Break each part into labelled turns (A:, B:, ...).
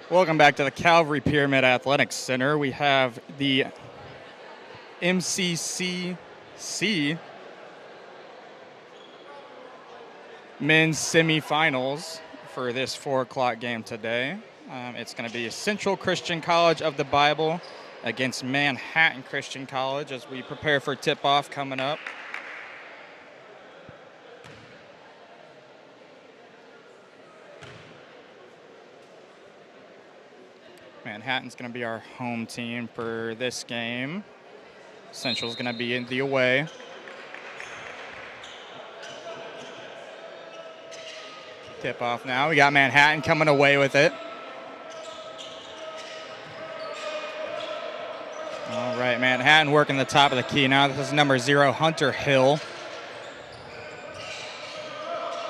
A: Welcome back to the Calvary Pyramid Athletics Center. We have the MCCC men's semifinals for this 4 o'clock game today. It's going to be Central Christian College of the Bible against Manhattan Christian College as we prepare for tip-off coming up. Manhattan's going to be our home team for this game. Central's going to be in the away. Tip off now. We got Manhattan coming away with it. All right, Manhattan working the top of the key now. This is number 0, Hunter Hill.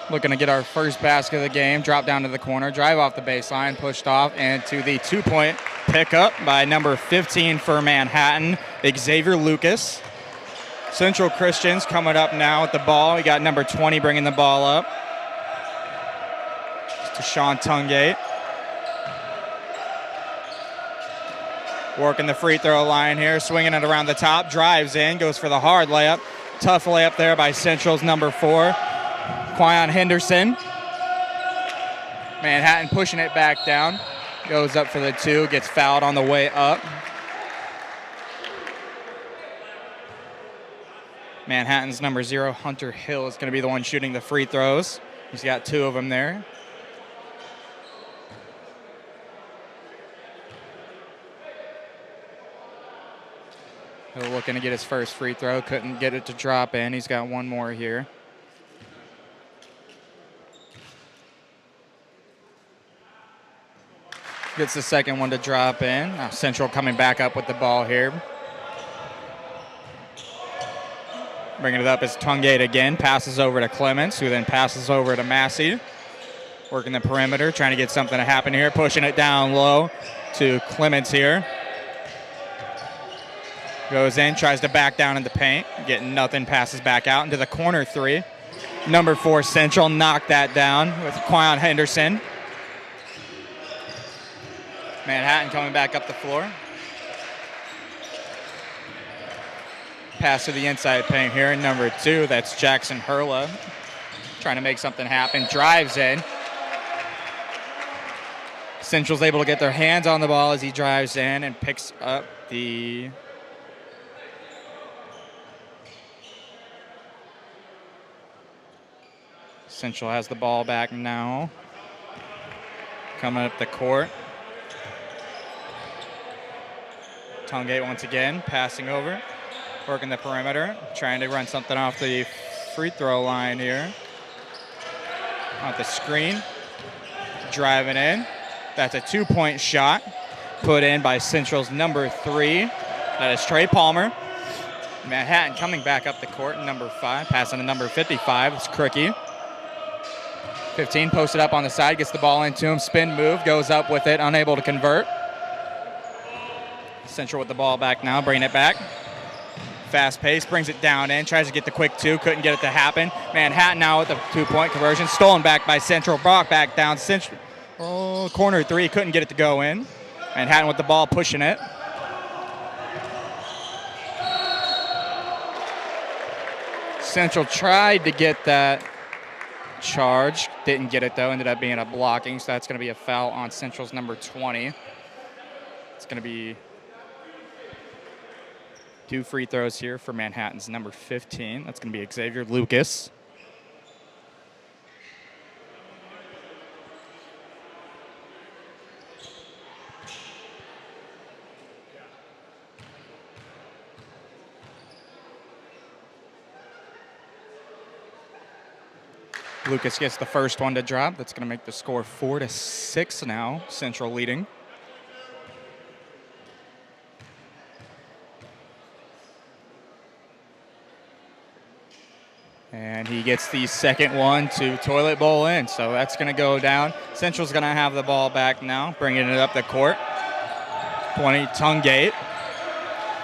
A: Looking to get our first basket of the game. Drop down to the corner, drive off the baseline, pushed off, and to the 2-point pickup by number 15 for Manhattan, Xavier Lucas. Central Christians coming up now with the ball. We got number 20 bringing the ball up. To Sean Tungate. Working the free throw line here, swinging it around the top, drives in, goes for the hard layup. Tough layup there by Central's number 4. Quyon Henderson. Manhattan pushing it back down. Goes up for the 2, gets fouled on the way up. Manhattan's number 0, Hunter Hill, is going to be the one shooting the free throws. He's got 2 of them there. Hill looking to get his first free throw. Couldn't get it to drop in. He's got 1 more here. Gets the second one to drop in. Now Central coming back up with the ball here. Bringing it up is Tungate again. Passes over to Clements, who then passes over to Massey. Working the perimeter, trying to get something to happen here. Pushing it down low to Clements here. Goes in, tries to back down in the paint. Getting nothing, passes back out into the corner 3. Number 4 Central knocked that down with Quyon Henderson. Manhattan coming back up the floor. Pass to the inside paint here. Number 2, that's Jackson Hurla. Trying to make something happen. Drives in. Central's able to get their hands on the ball as he drives in and picks up the... Central has the ball back now. Coming up the court. Tungate once again, passing over, working the perimeter, trying to run something off the free throw line here. Off the screen, driving in. That's a 2-point shot put in by Central's number 3. That is Trey Palmer. Manhattan coming back up the court, number 5, passing to number 55. It's Crookie. 15 posted up on the side, gets the ball into him, spin move, goes up with it, unable to convert. Central with the ball back now, bringing it back. Fast pace, brings it down in, tries to get the quick 2, couldn't get it to happen. Manhattan now with the 2-point conversion, stolen back by Central, brought back down. Central, corner 3, couldn't get it to go in. Manhattan with the ball, pushing it. Central tried to get that charge, didn't get it though, ended up being a blocking, so that's going to be a foul on Central's number 20. It's going to be 2 free throws here for Manhattan's number 15. That's going to be Xavier Lucas. Lucas gets the first one to drop. That's going to make the score 4-6 now. Central leading. And he gets the second one to toilet bowl in. So that's going to go down. Central's going to have the ball back now, bringing it up the court. 20, Tungate.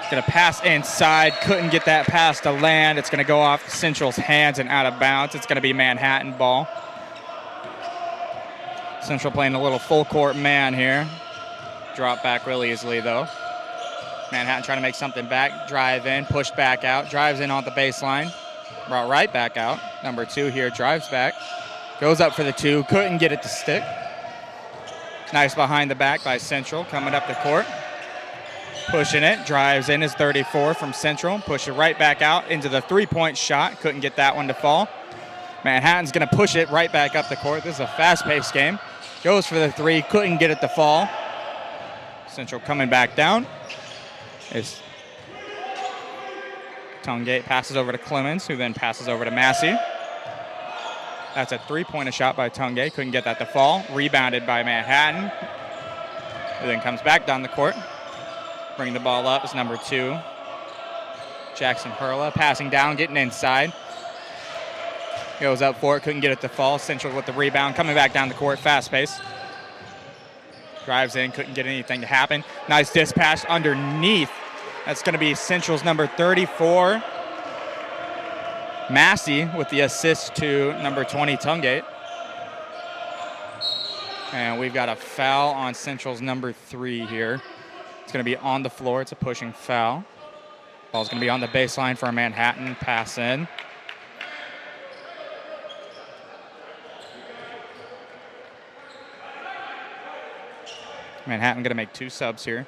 A: Going to pass inside. Couldn't get that pass to land. It's going to go off Central's hands and out of bounds. It's going to be Manhattan ball. Central playing a little full court man here. Drop back really easily, though. Manhattan trying to make something back. Drive in, push back out. Drives in on the baseline. Brought right back out. Number 2 here drives back. Goes up for the 2. Couldn't get it to stick. Nice behind the back by Central. Coming up the court. Pushing it. Drives in his 34 from Central. Push it right back out into the 3-point shot. Couldn't get that one to fall. Manhattan's going to push it right back up the court. This is a fast-paced game. Goes for the 3. Couldn't get it to fall. Central coming back down. Tungate passes over to Clemens, who then passes over to Massey. That's a 3-pointer shot by Tungate. Couldn't get that to fall. Rebounded by Manhattan. Who then comes back down the court. Bringing the ball up is number 2. Jackson Hurla passing down, getting inside. Goes up for it, couldn't get it to fall. Central with the rebound, coming back down the court, fast pace. Drives in, couldn't get anything to happen. Nice dispatch underneath. That's going to be Central's number 34. Massey with the assist to number 20, Tungate. And we've got a foul on Central's number 3 here. It's going to be on the floor. It's a pushing foul. Ball's going to be on the baseline for a Manhattan pass in. Manhattan going to make 2 subs here.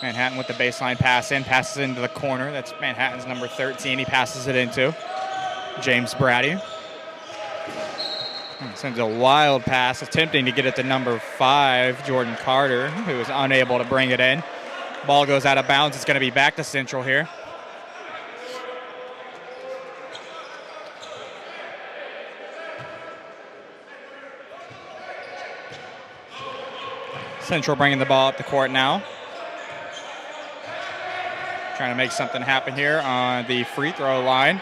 A: Manhattan with the baseline pass in, passes into the corner. That's Manhattan's number 13. He passes it into James Brady. Sends a wild pass, attempting to get it to number 5, Jordan Carter, who was unable to bring it in. Ball goes out of bounds. It's going to be back to Central here. Central bringing the ball up the court now. Trying to make something happen here on the free throw line.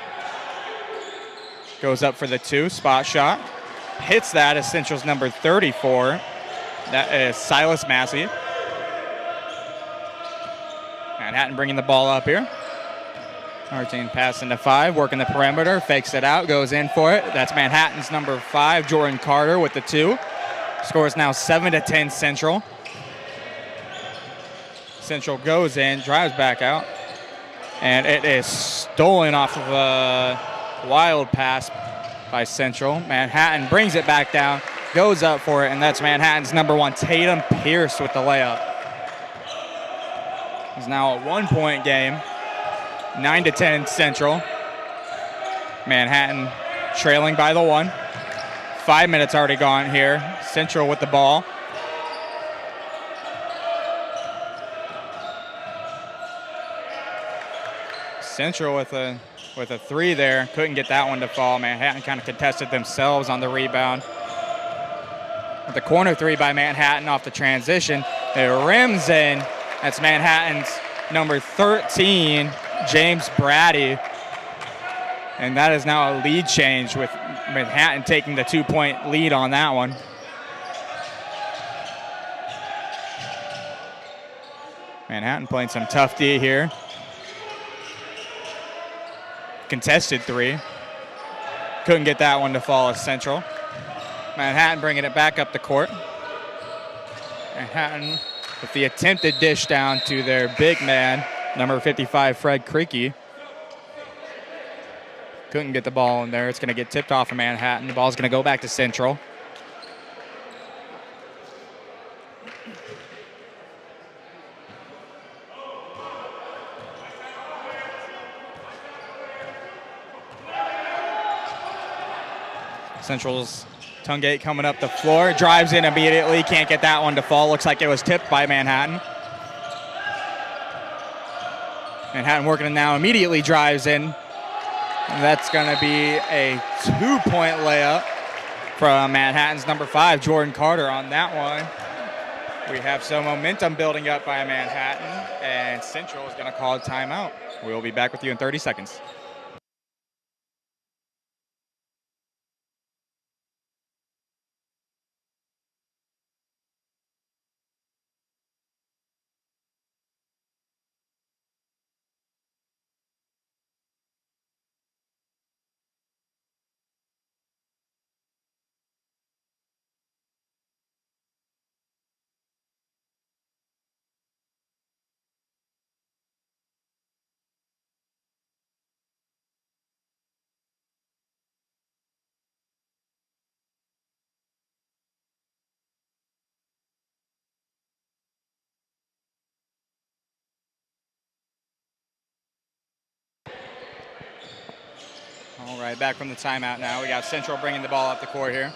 A: Goes up for the 2, spot shot. Hits that as Central's number 34. That is Silas Massey. Manhattan bringing the ball up here. 13 pass into 5, working the perimeter, fakes it out, goes in for it. That's Manhattan's number 5, Jordan Carter with the 2. Scores now 7-10 Central. Central goes in, drives back out, and it is stolen off of a wild pass by Central. Manhattan brings it back down, goes up for it, and that's Manhattan's number 1, Tatum Pierce with the layup. It's now a 1-point game, 9-10 Central. Manhattan trailing by the 1. 5 minutes already gone here. Central with the ball. Central with a 3 there. Couldn't get that one to fall. Manhattan kind of contested themselves on the rebound. With the corner 3 by Manhattan off the transition. It rims in. That's Manhattan's number 13, James Brady. And that is now a lead change with Manhattan taking the 2-point lead on that one. Manhattan playing some tough D here. Contested 3. Couldn't get that one to fall as Central. Manhattan bringing it back up the court. Manhattan with the attempted dish down to their big man, number 55, Fred Creaky. Couldn't get the ball in there. It's going to get tipped off of Manhattan. The ball's going to go back to Central. Central's Tungate coming up the floor, drives in immediately, can't get that one to fall. Looks like it was tipped by Manhattan. Manhattan working it now, immediately drives in. And that's going to be a 2-point layup from Manhattan's number 5, Jordan Carter on that one. We have some momentum building up by Manhattan, and Central is going to call a timeout. We'll be back with you in 30 seconds. All right, back from the timeout now. We got Central bringing the ball up the court here.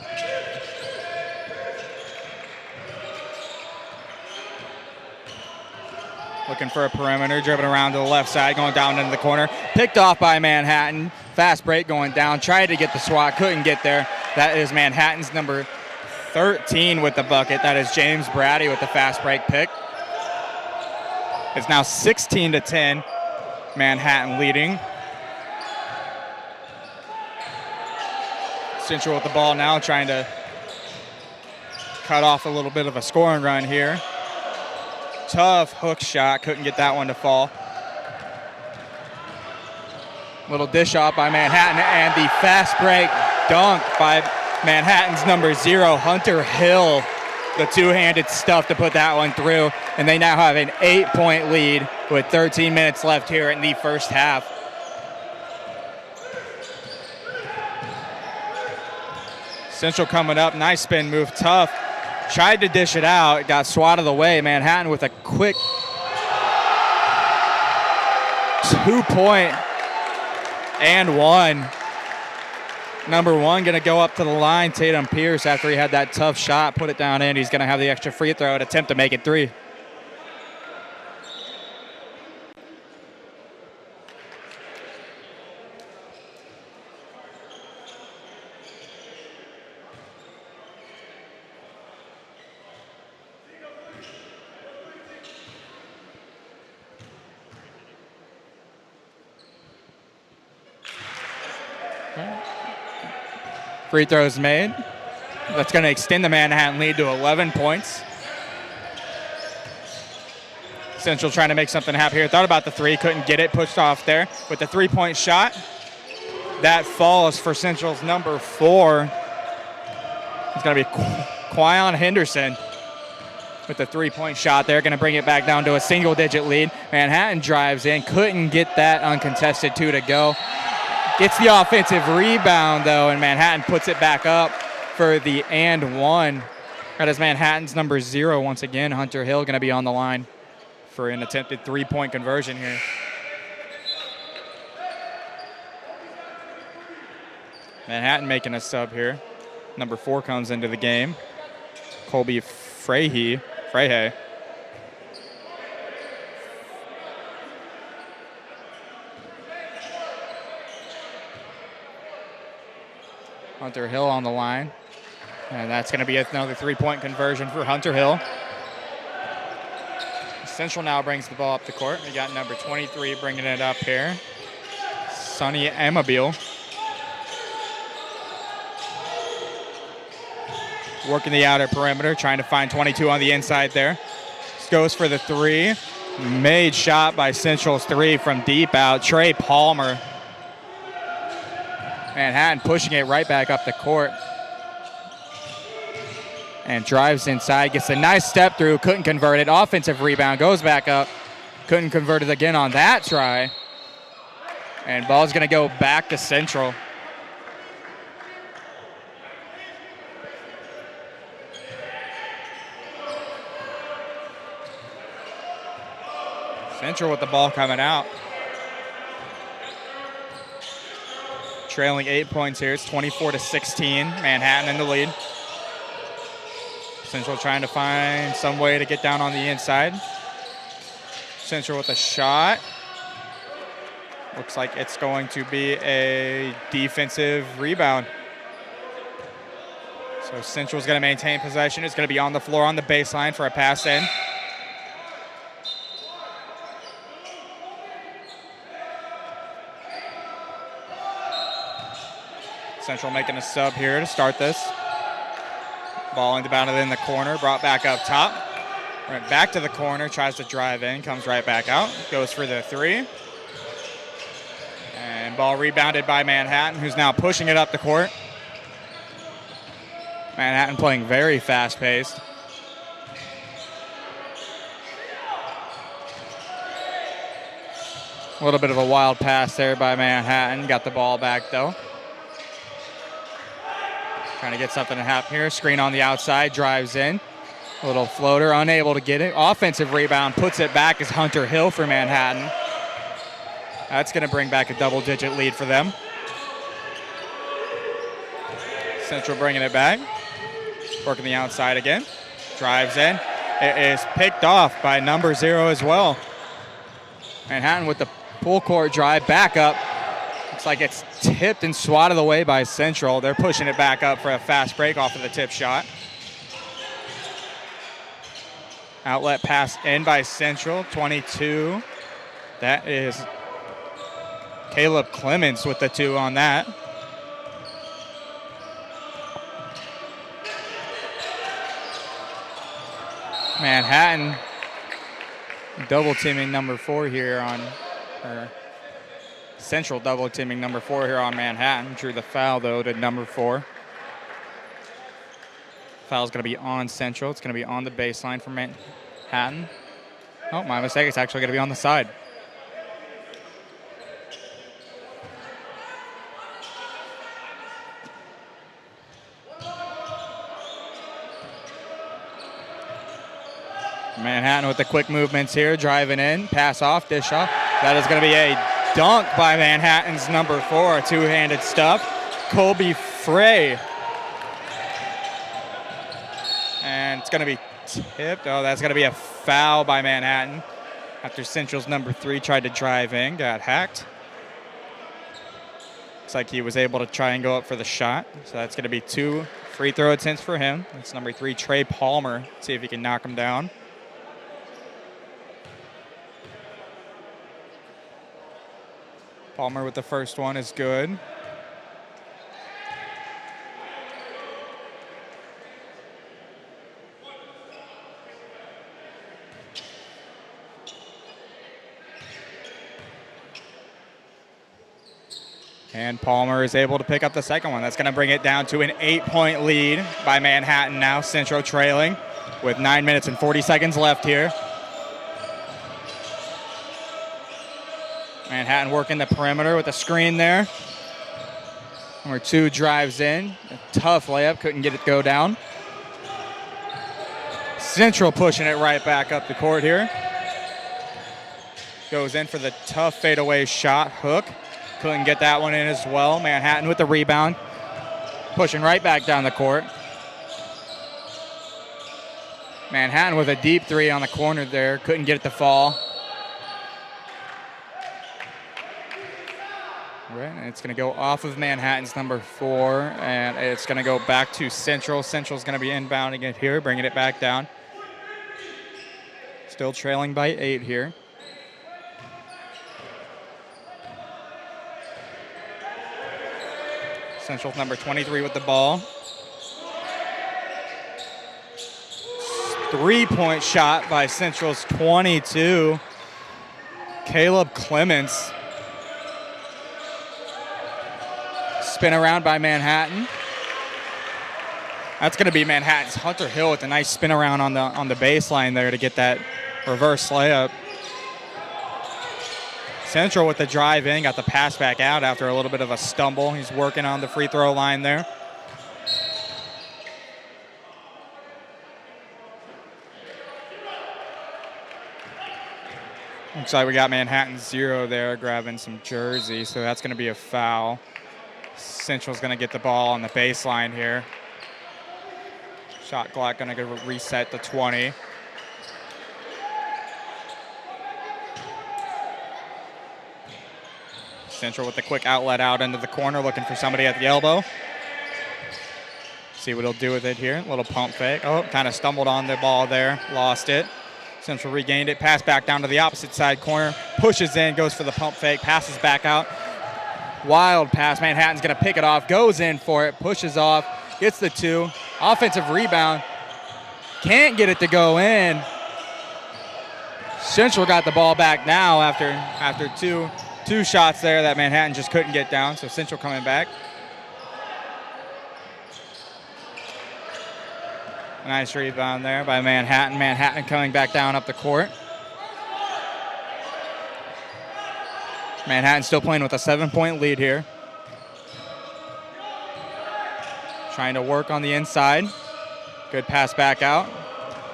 A: Looking for a perimeter, driven around to the left side, going down into the corner. Picked off by Manhattan. Fast break going down. Tried to get the swat, couldn't get there. That is Manhattan's number 13 with the bucket. That is James Brady with the fast break pick. It's now 16-10. Manhattan leading. Central with the ball now, trying to cut off a little bit of a scoring run here. Tough hook shot, couldn't get that one to fall. Little dish off by Manhattan, and the fast break dunk by Manhattan's number 0, Hunter Hill. The two-handed stuff to put that one through, and they now have an 8-point lead with 13 minutes left here in the first half. Central coming up, nice spin move, tough. Tried to dish it out, got swatted away. Manhattan with a quick 2-point and one. Number 1 going to go up to the line, Tatum Pierce, after he had that tough shot, put it down in. He's going to have the extra free throw and attempt to make it 3. Free throws made. That's going to extend the Manhattan lead to 11 points. Central trying to make something happen here. Thought about the 3, couldn't get it, pushed off there with the 3-point shot. That falls for Central's number 4. It's going to be Quyon Henderson with the 3-point shot there. Going to bring it back down to a single-digit lead. Manhattan drives in, couldn't get that uncontested 2 to go. Gets the offensive rebound, though, and Manhattan puts it back up for the and 1. That is Manhattan's number 0 once again. Hunter Hill going to be on the line for an attempted 3-point conversion here. Manhattan making a sub here. Number 4 comes into the game. Colby Frehe. Hunter Hill on the line. And that's going to be another 3-point conversion for Hunter Hill. Central now brings the ball up the court. We got number 23 bringing it up here. Sonny Amabile. Working the outer perimeter, trying to find 22 on the inside there. Goes for the 3. Made shot by Central's 3 from deep out. Trey Palmer. Manhattan pushing it right back up the court. And drives inside, gets a nice step through, couldn't convert it. Offensive rebound, goes back up. Couldn't convert it again on that try. And ball's going to go back to Central. Central with the ball coming out. Trailing 8 points here. It's 24-16. Manhattan in the lead. Central trying to find some way to get down on the inside. Central with a shot. Looks like it's going to be a defensive rebound. So Central's going to maintain possession. It's going to be on the floor on the baseline for a pass in. Central making a sub here to start this. Ball inbounded in the corner, brought back up top. Went back to the corner, tries to drive in, comes right back out. Goes for the 3. And ball rebounded by Manhattan, who's now pushing it up the court. Manhattan playing very fast-paced. A little bit of a wild pass there by Manhattan. Got the ball back, though. Trying to get something to happen here. Screen on the outside, drives in. A little floater, unable to get it. Offensive rebound, puts it back as Hunter Hill for Manhattan. That's going to bring back a double-digit lead for them. Central bringing it back. Working the outside again. Drives in. It is picked off by number 0 as well. Manhattan with the full court drive back up. Looks like it's tipped and swatted away by Central. They're pushing it back up for a fast break off of the tip shot. Outlet pass in by Central, 22. That is Caleb Clements with the 2 on that. Manhattan double teaming number 4 here on, or Central double teaming number 4 here on Manhattan. Drew the foul though to number 4. Foul's gonna be on Central. It's gonna be on the baseline for Manhattan. Oh, my mistake, it's actually gonna be on the side. Manhattan with the quick movements here, driving in, pass off, dish off. That is going to be a dunk by Manhattan's number 4, two-handed stuff, Colby Frey. And it's going to be tipped. Oh, that's going to be a foul by Manhattan after Central's number 3 tried to drive in, got hacked. Looks like he was able to try and go up for the shot. So that's going to be 2 free throw attempts for him. That's number 3, Trey Palmer. Let's see if he can knock him down. Palmer with the first one is good. And Palmer is able to pick up the second one. That's going to bring it down to an 8-point lead by Manhattan now. Central trailing with 9 minutes and 40 seconds left here. Manhattan working the perimeter with a screen there. Number 2 drives in. A tough layup, couldn't get it to go down. Central pushing it right back up the court here. Goes in for the tough fadeaway shot, hook. Couldn't get that one in as well. Manhattan with the rebound. Pushing right back down the court. Manhattan with a deep 3 on the corner there. Couldn't get it to fall. Right, and it's going to go off of Manhattan's number 4, and it's going to go back to Central. Central's going to be inbounding it here, bringing it back down. Still trailing by 8 here. Central's number 23 with the ball. 3-point shot by Central's 22. Caleb Clements. Spin around by Manhattan. That's going to be Manhattan's Hunter Hill with a nice spin around on the baseline there to get that reverse layup. Central with the drive in, got the pass back out after a little bit of a stumble. He's working on the free throw line there. Looks like we got Manhattan 0 there, grabbing some jersey, so that's going to be a foul. Central's going to get the ball on the baseline here. Shot clock going to reset to 20. Central with the quick outlet out into the corner, looking for somebody at the elbow. See what he'll do with it here. Little pump fake. Oh, kind of stumbled on the ball there, lost it. Central regained it, pass back down to the opposite side corner, pushes in, goes for the pump fake, passes back out. Wild pass. Manhattan's going to pick it off, goes in for it, pushes off, gets the 2. Offensive rebound. Can't get it to go in. Central got the ball back now after two shots there that Manhattan just couldn't get down. So Central coming back. Nice rebound there by Manhattan. Manhattan coming back down up the court. Manhattan still playing with a 7-point lead here. Trying to work on the inside. Good pass back out.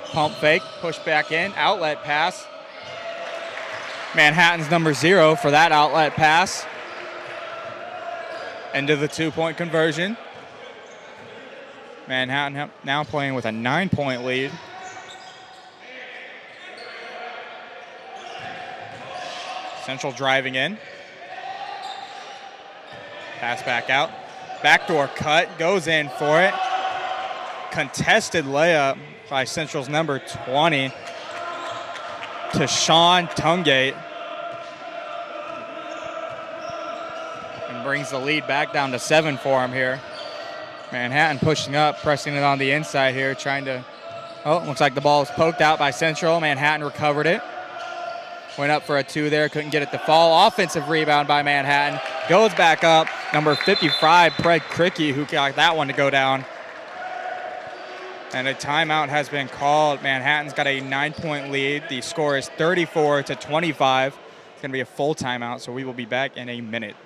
A: Pump fake, push back in, outlet pass. Manhattan's number 0 for that outlet pass. Into the 2-point conversion. Manhattan now playing with a 9-point lead. Central driving in. Pass back out. Backdoor cut, goes in for it. Contested layup by Central's number 20 to Sean Tungate. And brings the lead back down to 7 for him here. Manhattan pushing up, pressing it on the inside here, trying to, oh, looks like the ball was poked out by Central. Manhattan recovered it. Went up for a 2 there, couldn't get it to fall. Offensive rebound by Manhattan. Goes back up. Number 55, Craig Cricky, who got that one to go down. And a timeout has been called. Manhattan's got a 9-point lead. The score is 34-25. It's going to be a full timeout, so we will be back in a minute.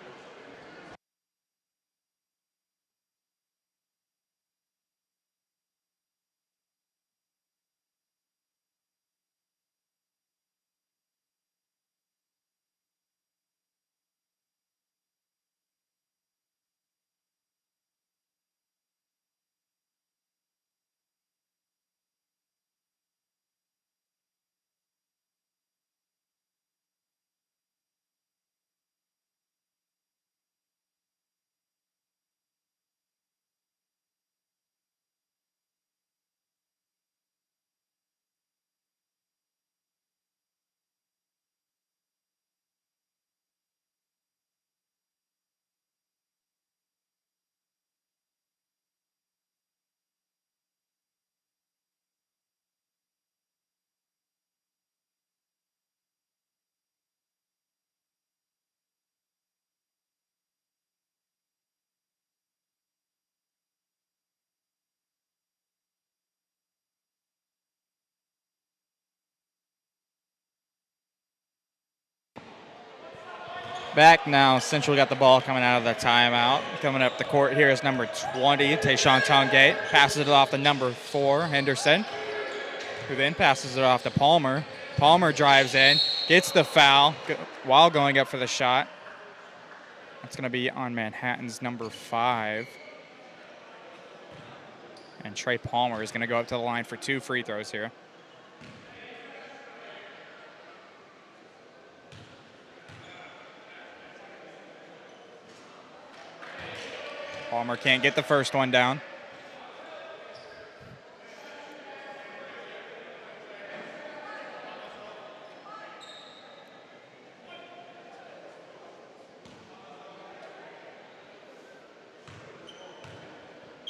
A: Back now, Central got the ball coming out of the timeout. Coming up the court here is number 20, Tayshawn Tungate. Passes it off to number 4, Henderson, who then passes it off to Palmer. Palmer drives in, gets the foul while going up for the shot. That's going to be on Manhattan's number 5. And Trey Palmer is going to go up to the line for 2 free throws here. Palmer can't get the first one down.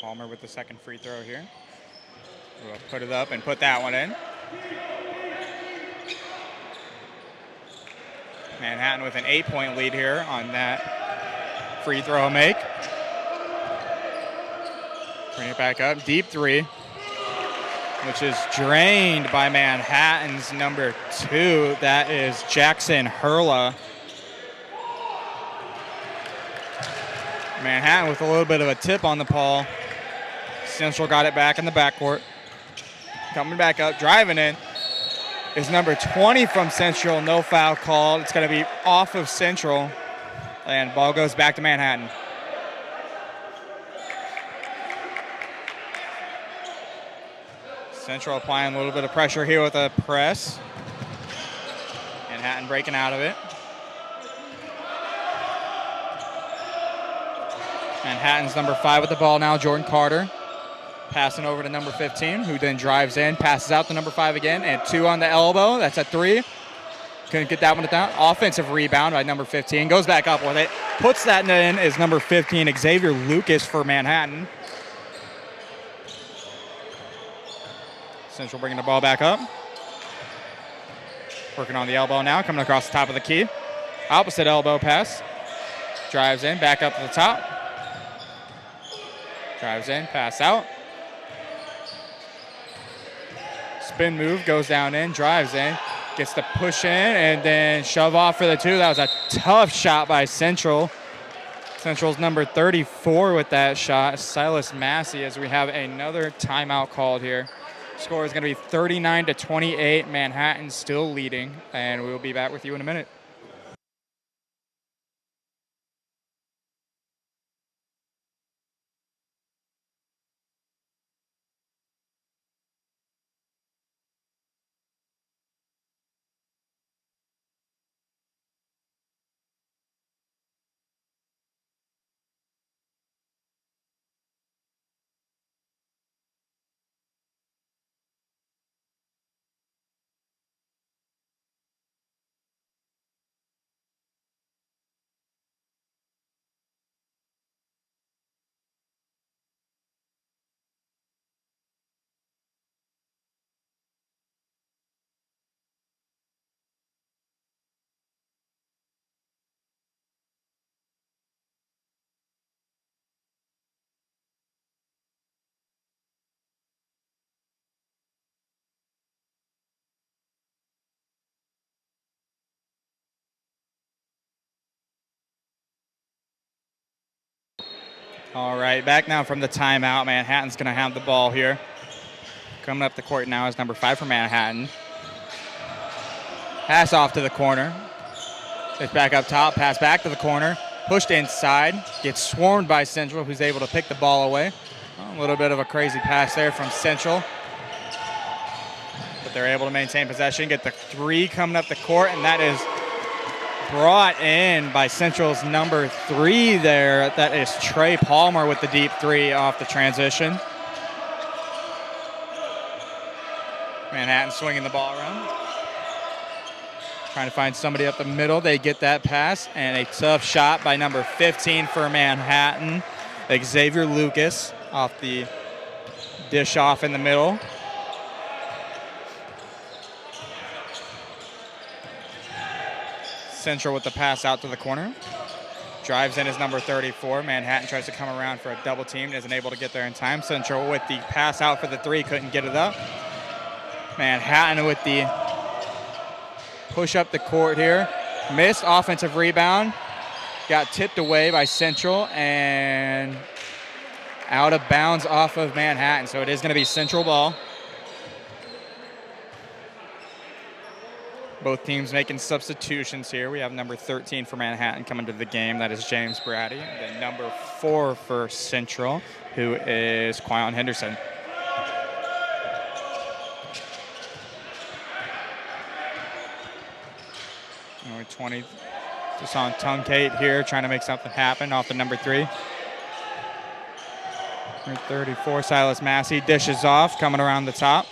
A: Palmer with the second free throw here. We'll put it up and put that one in. Manhattan with an 8-point lead here on that free throw make. Bring it back up. Deep 3, which is drained by Manhattan's number 2. That is Jackson Hurla. Manhattan with a little bit of a tip on the ball. Central got it back in the backcourt. Coming back up, driving in is number 20 from Central. No foul called. It's going to be off of Central. And ball goes back to Manhattan. Central applying a little bit of pressure here with a press. Manhattan breaking out of it. Manhattan's number 5 with the ball now, Jordan Carter. Passing over to number 15, who then drives in, passes out to number 5 again, and 2 on the elbow. That's a 3. Couldn't get that one down. Offensive rebound by number 15. Goes back up with it. Puts that in is number 15, Xavier Lucas for Manhattan. Central bringing the ball back up. Working on the elbow now, coming across the top of the key. Opposite elbow pass. Drives in, back up to the top. Drives in, pass out. Spin move, goes down in, drives in. Gets the push in, and then shove off for the 2. That was a tough shot by Central. Central's number 34 with that shot, Silas Massey, as we have another timeout called here. Score is going to be 39-28. Manhattan still leading, and we'll be back with you in a minute. All right, back now from the timeout. Manhattan's going to have the ball here. Coming up the court now is number 5 for Manhattan. Pass off to the corner. It's back up top, pass back to the corner. Pushed inside, gets swarmed by Central, who's able to pick the ball away. A little bit of a crazy pass there from Central. But they're able to maintain possession, get the 3 coming up the court, and that is brought in by Central's number 3 there. That is Trey Palmer with the deep 3 off the transition. Manhattan swinging the ball around. Trying to find somebody up the middle. They get that pass, and a tough shot by number 15 for Manhattan. Xavier Lucas off the dish off in the middle. Central with the pass out to the corner. Drives in his number 34. Manhattan tries to come around for a double team. Isn't able to get there in time. Central with the pass out for the 3. Couldn't get it up. Manhattan with the push up the court here. Missed offensive rebound. Got tipped away by Central and out of bounds off of Manhattan. So it is going to be Central ball. Both teams making substitutions here. We have number 13 for Manhattan coming to the game. That is James Brady. And then number 4 for Central, who is Quyon Henderson. Number 20, just on Tunkate here, trying to make something happen off the number 3. Number 34, Silas Massey, dishes off, coming around the top.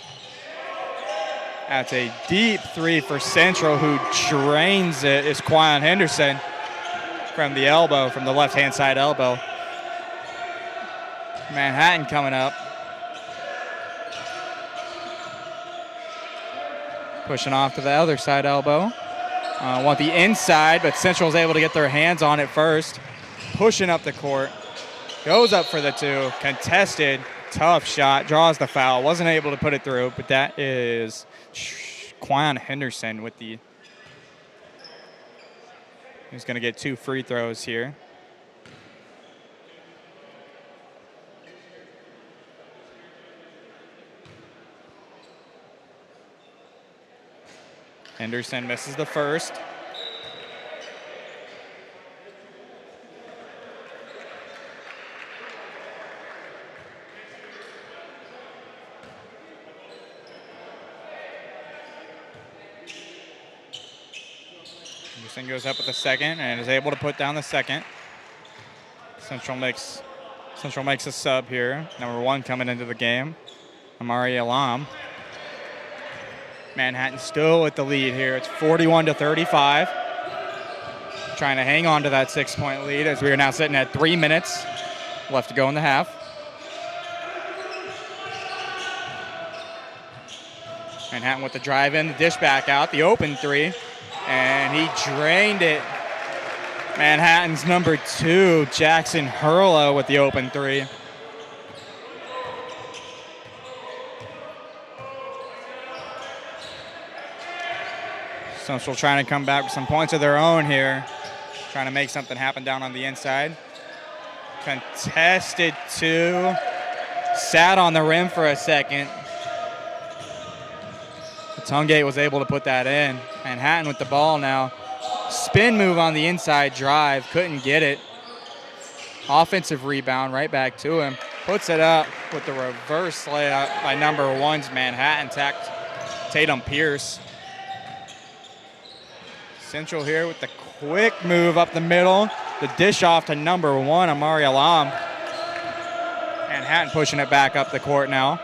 A: That's a deep 3 for Central, who drains it, is Quyon Henderson from the elbow, from the left-hand side elbow. Manhattan coming up. Pushing off to the other side elbow. Want the inside, but Central's able to get their hands on it first. Pushing up the court. Goes up for the 2. Contested. Tough shot. Draws the foul. Wasn't able to put it through, but that is Quyon Henderson with the... He's going to get 2 free throws here. Henderson misses the first. Henderson goes up with the second and is able to put down the second. Central makes a sub here. Number 1 coming into the game, Amari Alam. Manhattan still with the lead here. It's 41-35. Trying to hang on to that 6-point lead as we are now sitting at 3 minutes left to go in the half. Manhattan with the drive in, the dish back out, the open 3, and he drained it. Manhattan's number 2, Jackson Hurlow with the open 3. Central trying to come back with some points of their own here. Trying to make something happen down on the inside. Contested 2. Sat on the rim for a second. Tungate was able to put that in. Manhattan with the ball now. Spin move on the inside drive. Couldn't get it. Offensive rebound right back to him. Puts it up with the reverse layup by number 1's Manhattan, Tatum Pierce. Central here with the quick move up the middle. The dish off to number 1, Amari Alam. Manhattan pushing it back up the court now.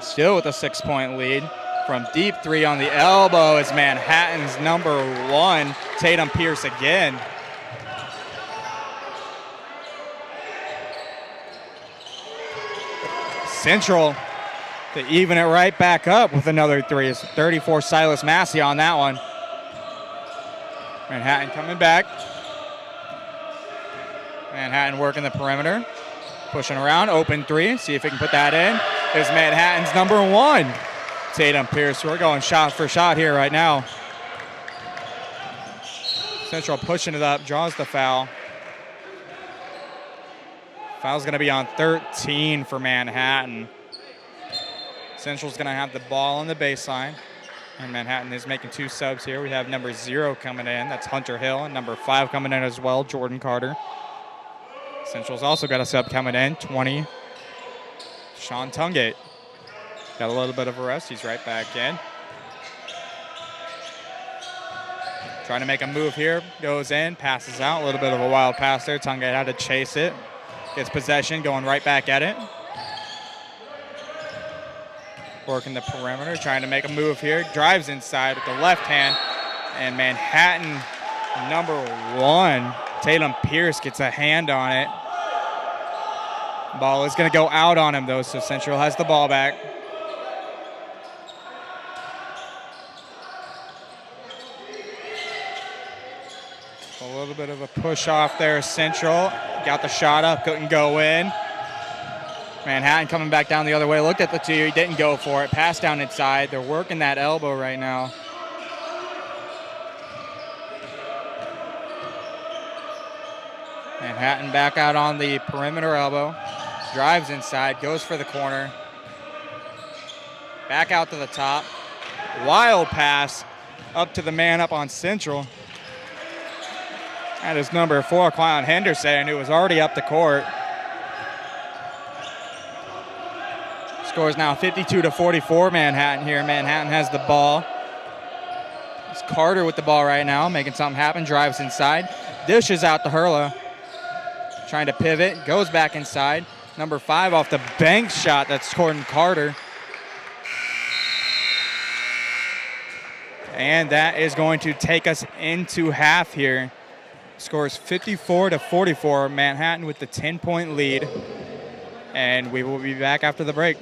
A: Still with a 6-point lead. From deep 3 on the elbow is Manhattan's number 1, Tatum Pierce again. Central to even it right back up with another 3. It's 34 Silas Massey on that one. Manhattan coming back. Manhattan working the perimeter. Pushing around, open 3. See if he can put that in. Is Manhattan's number 1, Tatum Pierce. We're going shot for shot here right now. Central pushing it up, draws the foul. Foul's going to be on 13 for Manhattan. Central's going to have the ball on the baseline. And Manhattan is making 2 subs here. We have number 0 coming in. That's Hunter Hill. And number 5 coming in as well, Jordan Carter. Central's also got a sub coming in, 20. Sean Tungate. Got a little bit of a rest. He's right back in. Trying to make a move here. Goes in, passes out. A little bit of a wild pass there. Tungate had to chase it. Gets possession, going right back at it. Working the perimeter, trying to make a move here. Drives inside with the left hand. And Manhattan, number 1, Tatum Pierce gets a hand on it. Ball is going to go out on him, though, so Central has the ball back. A little bit of a push off there. Central got the shot up, couldn't go in. Manhattan coming back down the other way. Looked at the 2, he didn't go for it. Pass down inside. They're working that elbow right now. Manhattan back out on the perimeter elbow. Drives inside, goes for the corner. Back out to the top. Wild pass up to the man up on Central. That is number 4, Clown Henderson, who was already up the court. Score is now 52-44 Manhattan here. Manhattan has the ball. It's Carter with the ball right now, making something happen. Drives inside. Dishes out to Hurla. Trying to pivot. Goes back inside. Number 5 off the bank shot. That's Jordan Carter. And that is going to take us into half here. Score is 54-44. Manhattan with the 10-point lead. And we will be back after the break.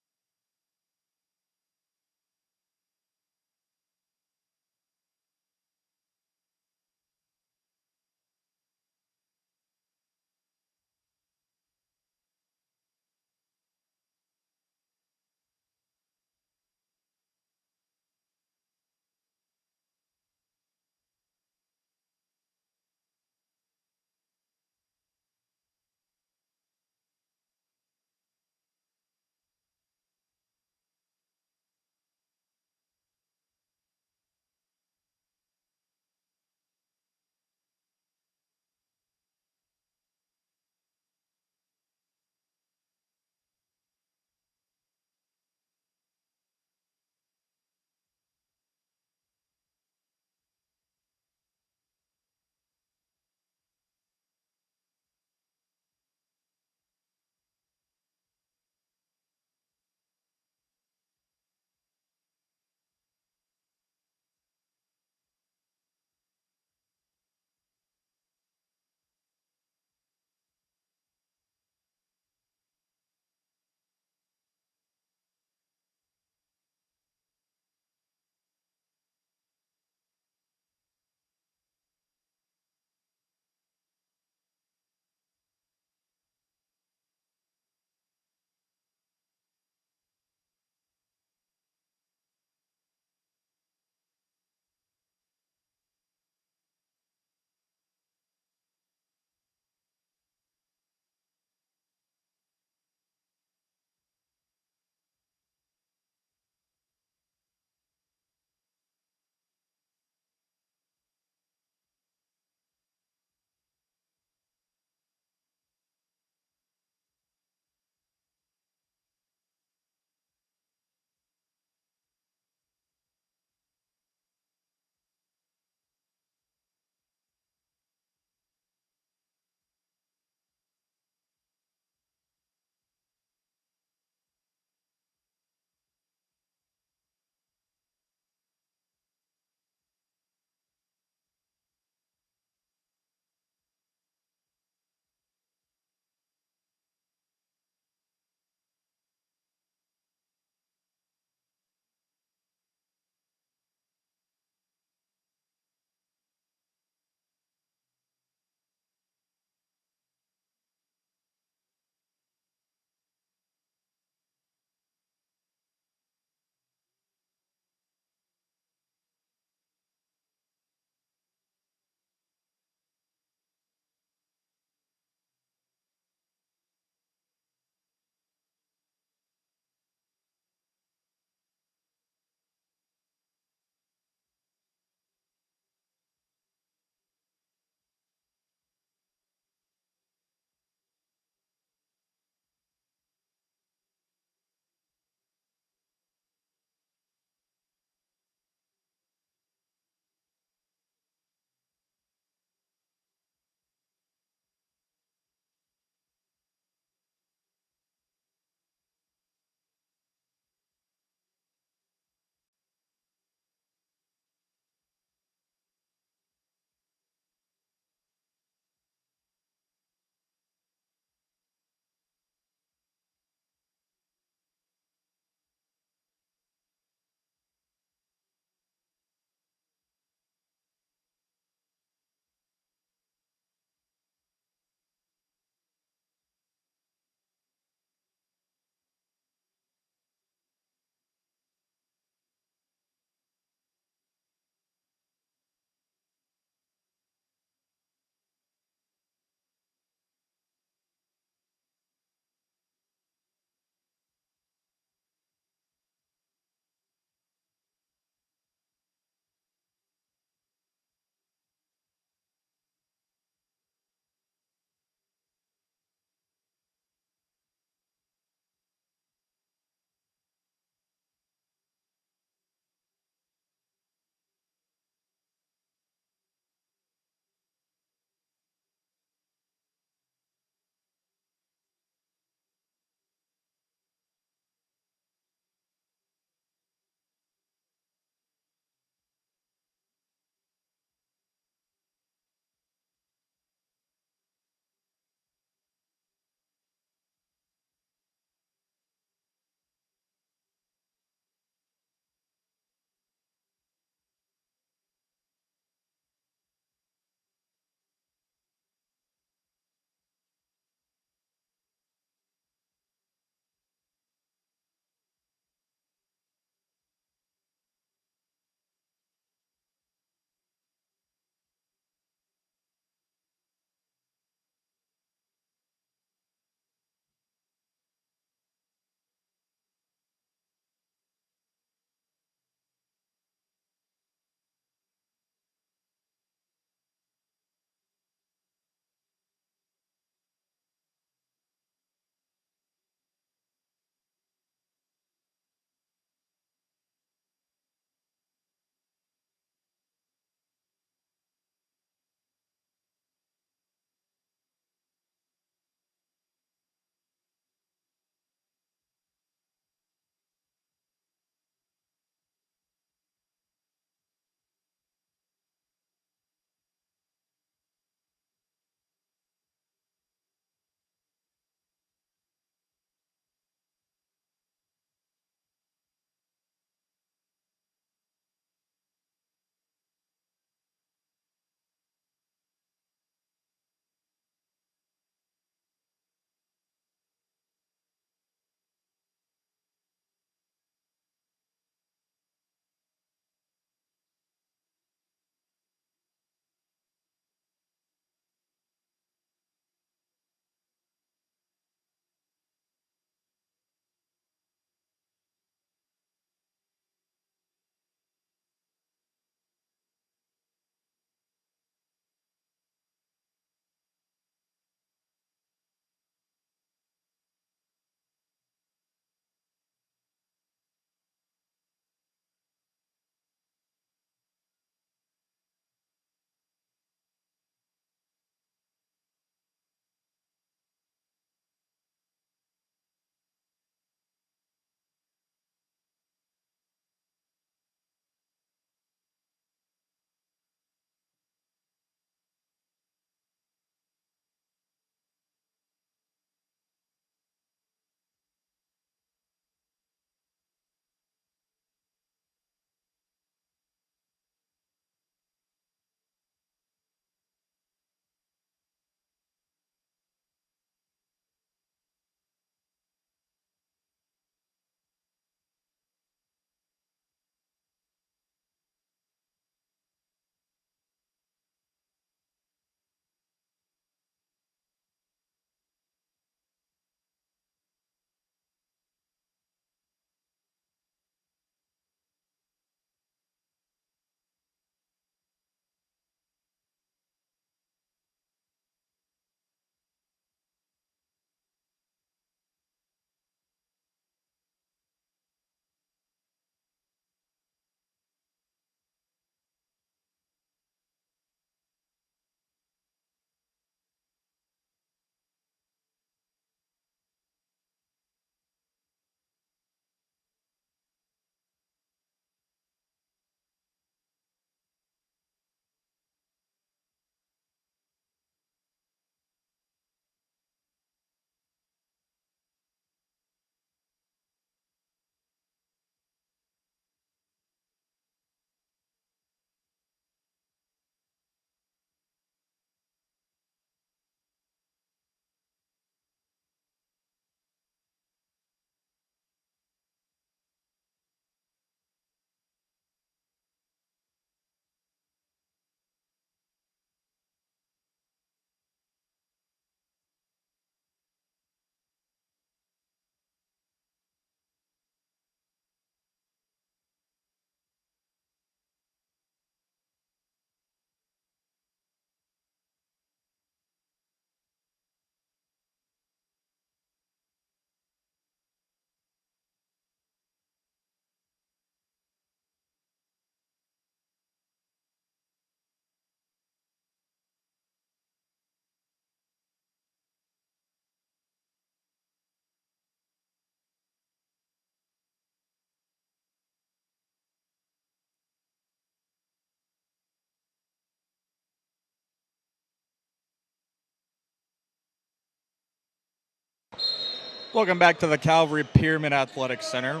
A: Welcome back to the Calvary Pyramid Athletic Center,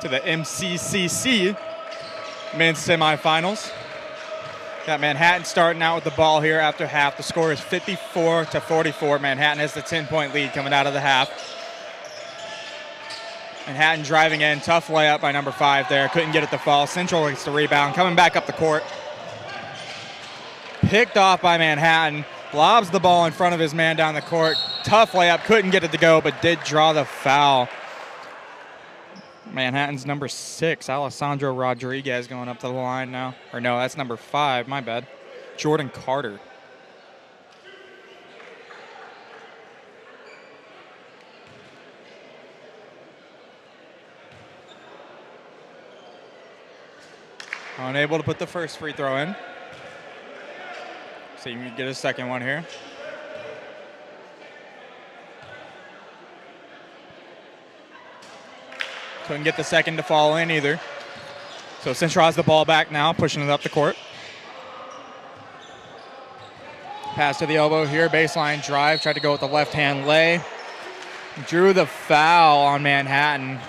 A: to the MCCC men's semifinals. Got Manhattan starting out with the ball here after half. The score is 54-44. Manhattan has the 10-point lead coming out of the half. Manhattan driving in, tough layup by number 5 there. Couldn't get it to fall. Central gets the rebound, coming back up the court. Picked off by Manhattan. Lobs the ball in front of his man down the court. Tough layup, couldn't get it to go, but did draw the foul. Manhattan's number 6, Alessandro Rodriguez, going up to the line now. Or no, that's number 5, my bad. Jordan Carter. Unable to put the first free throw in. So you can get a second one here. Couldn't get the second to fall in either. So Central has the ball back now, pushing it up the court. Pass to the elbow here, baseline drive, tried to go with the left-hand lay. Drew the foul on Manhattan.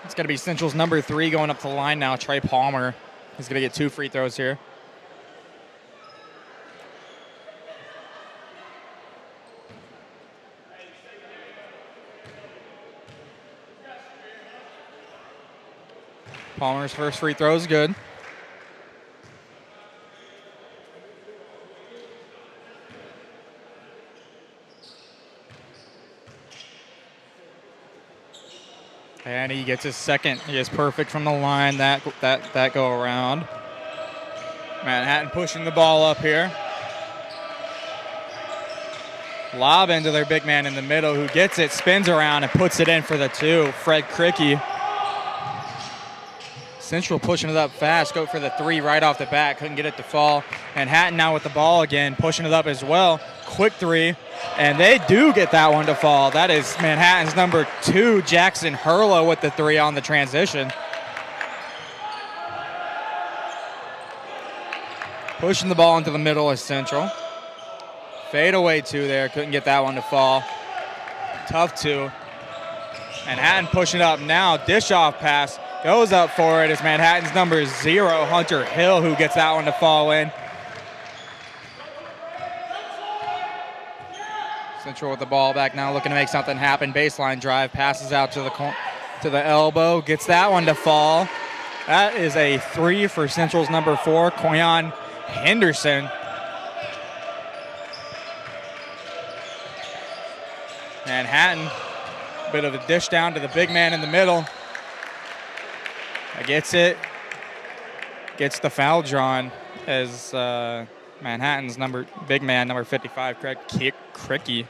A: It's going to be Central's number 3 going up to the line now, Trey Palmer. He's going to get 2 free throws here. Palmer's first free throw is good. And he gets his second. He is perfect from the line that go around. Manhattan pushing the ball up here. Lob into their big man in the middle who gets it, spins around, and puts it in for the 2. Fred Cricky. Central pushing it up fast, go for the 3 right off the bat, couldn't get it to fall. Manhattan now with the ball again, pushing it up as well. Quick 3, and they do get that one to fall. That is Manhattan's number 2, Jackson Hurlow, with the 3 on the transition. Pushing the ball into the middle of Central. Fade away 2 there, couldn't get that one to fall. Tough 2. Manhattan pushing up now, dish off pass. Goes up for it. It's Manhattan's number 0, Hunter Hill, who gets that one to fall in. Central with the ball back now, looking to make something happen. Baseline drive, passes out to the elbow, gets that one to fall. That is a 3 for Central's number 4, Koyan Henderson. Manhattan, a bit of a dish down to the big man in the middle. Gets it, gets the foul drawn as Manhattan's big man, number 55, Craig Cricky,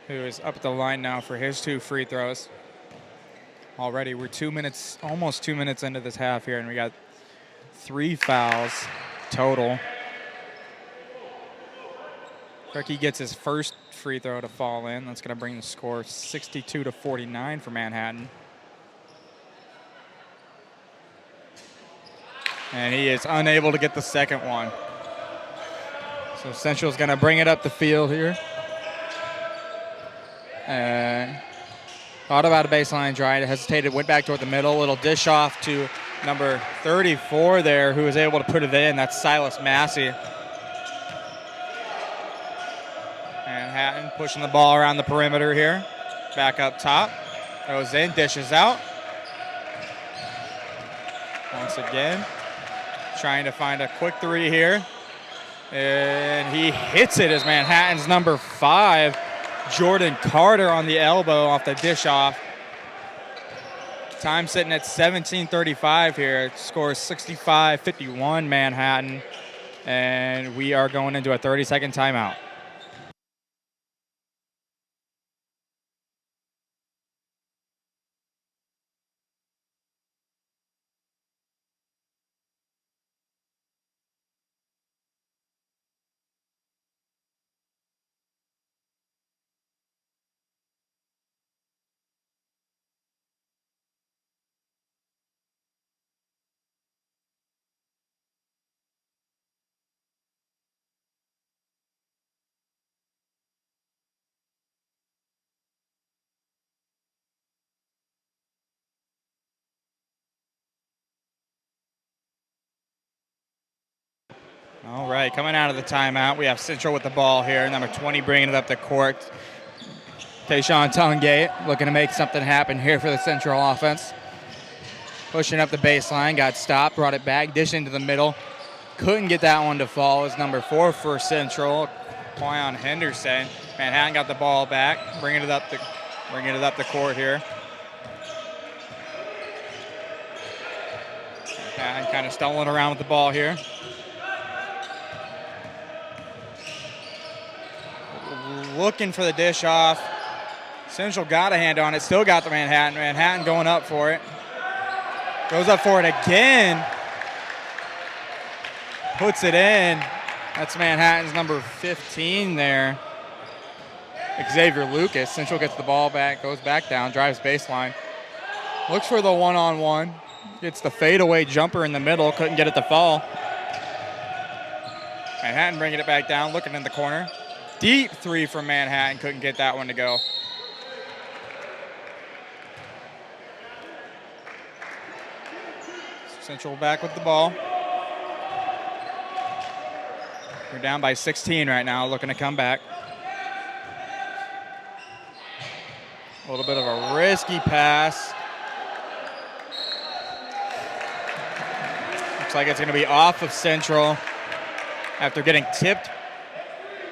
A: who is up at the line now for his 2 free throws. Already we're almost 2 minutes into this half here, and we got 3 fouls total. Cricky gets his first free throw to fall in. That's going to bring the score 62-49 for Manhattan. And he is unable to get the second one. So Central's going to bring it up the field here. And thought about a baseline drive, hesitated, went back toward the middle. Little dish off to number 34 there, who was able to put it in. That's Silas Massey. Manhattan pushing the ball around the perimeter here. Back up top. Goes in, dishes out. Once again, trying to find a quick 3 here. And he hits it as Manhattan's number 5, Jordan Carter, on the elbow off the dish off. Time sitting at 17:35 here. It scores 65-51 Manhattan. And we are going into a 30-second timeout. All right, coming out of the timeout, we have Central with the ball here. Number 20 bringing it up the court. Tayshawn Tungate looking to make something happen here for the Central offense. Pushing up the baseline, got stopped, brought it back, dished into the middle. Couldn't get that one to fall. Is number 4 for Central, Quyon Henderson. Manhattan got the ball back, bringing it up the court here. Manhattan kind of stumbling around with the ball here. Looking for the dish off. Central got a hand on it, still got the Manhattan. Manhattan going up for it. Goes up for it again. Puts it in. That's Manhattan's number 15 there. Xavier Lucas. Central gets the ball back, goes back down, drives baseline. Looks for the one-on-one. Gets the fadeaway jumper in the middle. Couldn't get it to fall. Manhattan bringing it back down, looking in the corner. Deep three from Manhattan. Couldn't get that one to go. Central back with the ball. We're down by 16 right now, looking to come back. A little bit of a risky pass. Looks like it's going to be off of Central after getting tipped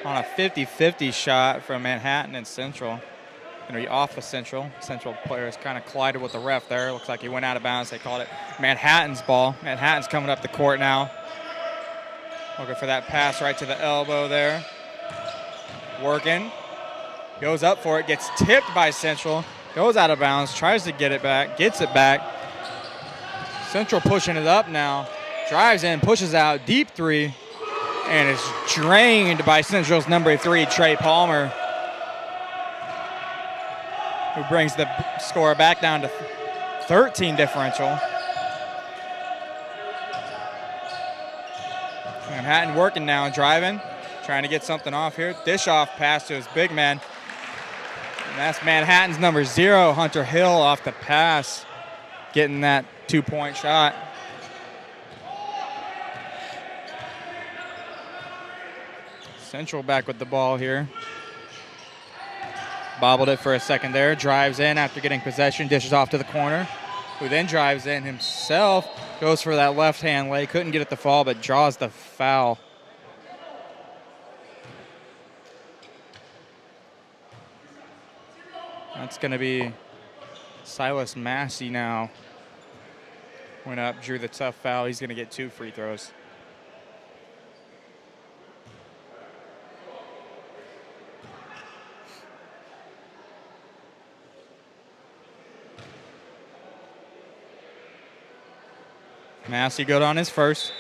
A: on a 50-50 shot from Manhattan and Central. Going to be off of Central. Central players kind of collided with the ref there. Looks like he went out of bounds. They called it Manhattan's ball. Manhattan's coming up the court now. Looking for that pass right to the elbow there. Working. Goes up for it. Gets tipped by Central. Goes out of bounds. Tries to get it back. Gets it back. Central pushing it up now. Drives in. Pushes out. Deep three. And is drained by Central's number 3, Trey Palmer, who brings the score back down to 13 differential. Manhattan working now, driving, trying to get something off here. Dish off pass to his big man. And that's Manhattan's number 0, Hunter Hill, off the pass, getting that 2-point shot. Central back with the ball here. Bobbled it for a second there. Drives in after getting possession. Dishes off to the corner. Who then drives in himself. Goes for that left-hand lay. Couldn't get it to fall, but draws the foul. That's going to be Silas Massey now. Went up, drew the tough foul. He's going to get 2 free throws. Massey good on his first.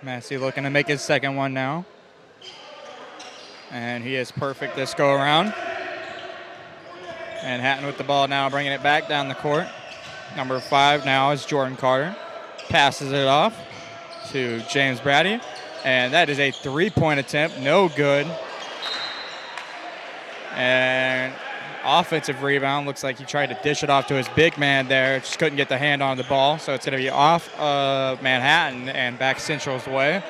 A: Massey looking to make his second one now. And he is perfect this go around. Manhattan with the ball now, bringing it back down the court. Number 5 now is Jordan Carter. Passes it off to James Brady. And that is a 3-point attempt. No good. And offensive rebound. Looks like he tried to dish it off to his big man there. Just couldn't get the hand on the ball. So it's going to be off of Manhattan and back Central's way.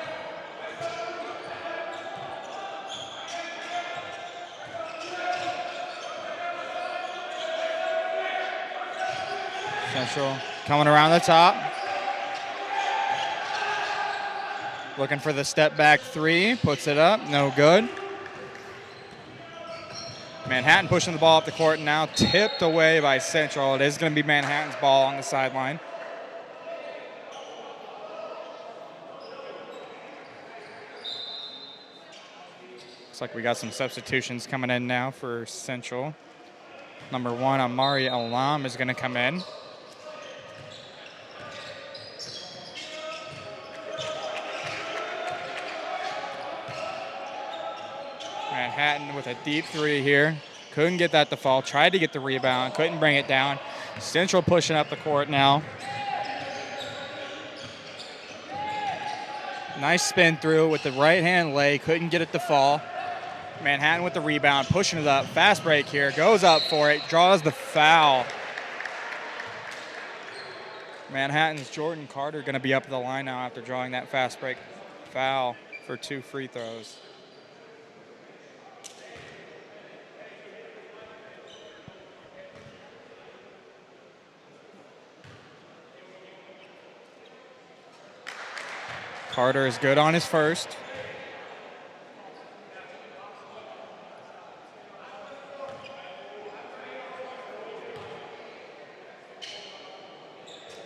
A: Central coming around the top. Looking for the step back 3. Puts it up. No good. Manhattan pushing the ball up the court now. Tipped away by Central. It is going to be Manhattan's ball on the sideline. Looks like we got some substitutions coming in now for Central. Number 1, Amari Alam, is going to come in. Manhattan with a deep 3 here. Couldn't get that to fall. Tried to get the rebound. Couldn't bring it down. Central pushing up the court now. Nice spin through with the right hand leg. Couldn't get it to fall. Manhattan with the rebound, pushing it up. Fast break here. Goes up for it. Draws the foul. Manhattan's Jordan Carter going to be up at the line now after drawing that fast break foul for 2 free throws. Carter is good on his first.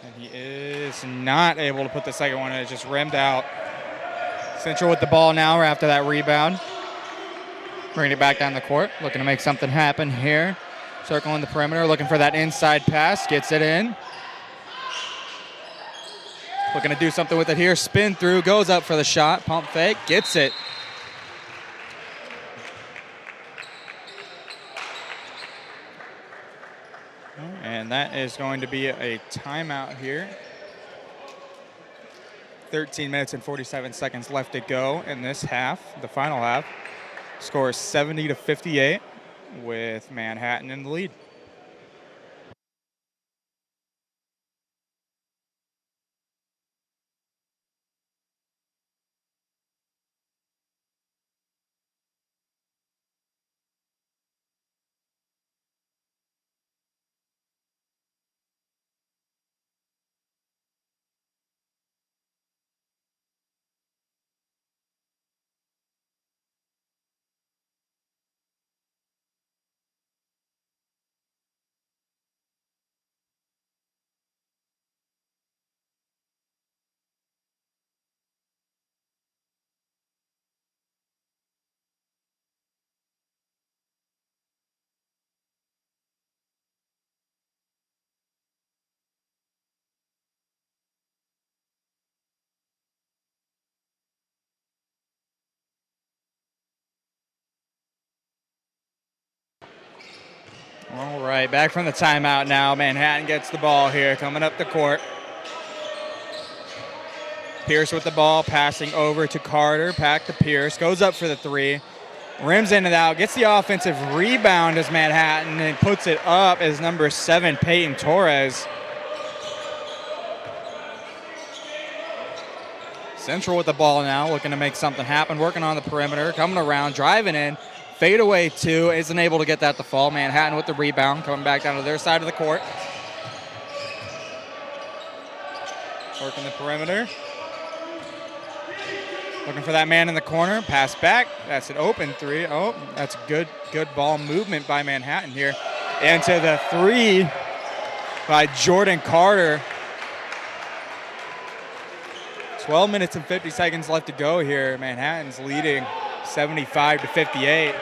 A: And he is not able to put the second one in. It just rimmed out. Central with the ball now after that rebound. Bringing it back down the court. Looking to make something happen here. Circling the perimeter, looking for that inside pass. Gets it in. Looking to do something with it here. Spin through, goes up for the shot. Pump fake, gets it. And that is going to be a timeout here. 13 minutes and 47 seconds left to go in this half, the final half. Score is 70-58 with Manhattan in the lead. All right, back from the timeout now. Manhattan gets the ball here, coming up the court. Pierce with the ball, passing over to Carter. Back to Pierce, goes up for the three. Rims in and out, gets the offensive rebound as Manhattan and puts it up as number 7, Peyton Torres. Central with the ball now, looking to make something happen, working on the perimeter, coming around, driving in. Fadeaway 2, isn't able to get that to fall. Manhattan with the rebound, coming back down to their side of the court. Working the perimeter. Looking for that man in the corner. Pass back. That's an open 3. Oh, that's good ball movement by Manhattan here. Into the 3 by Jordan Carter. 12 minutes and 50 seconds left to go here. Manhattan's leading 75-58.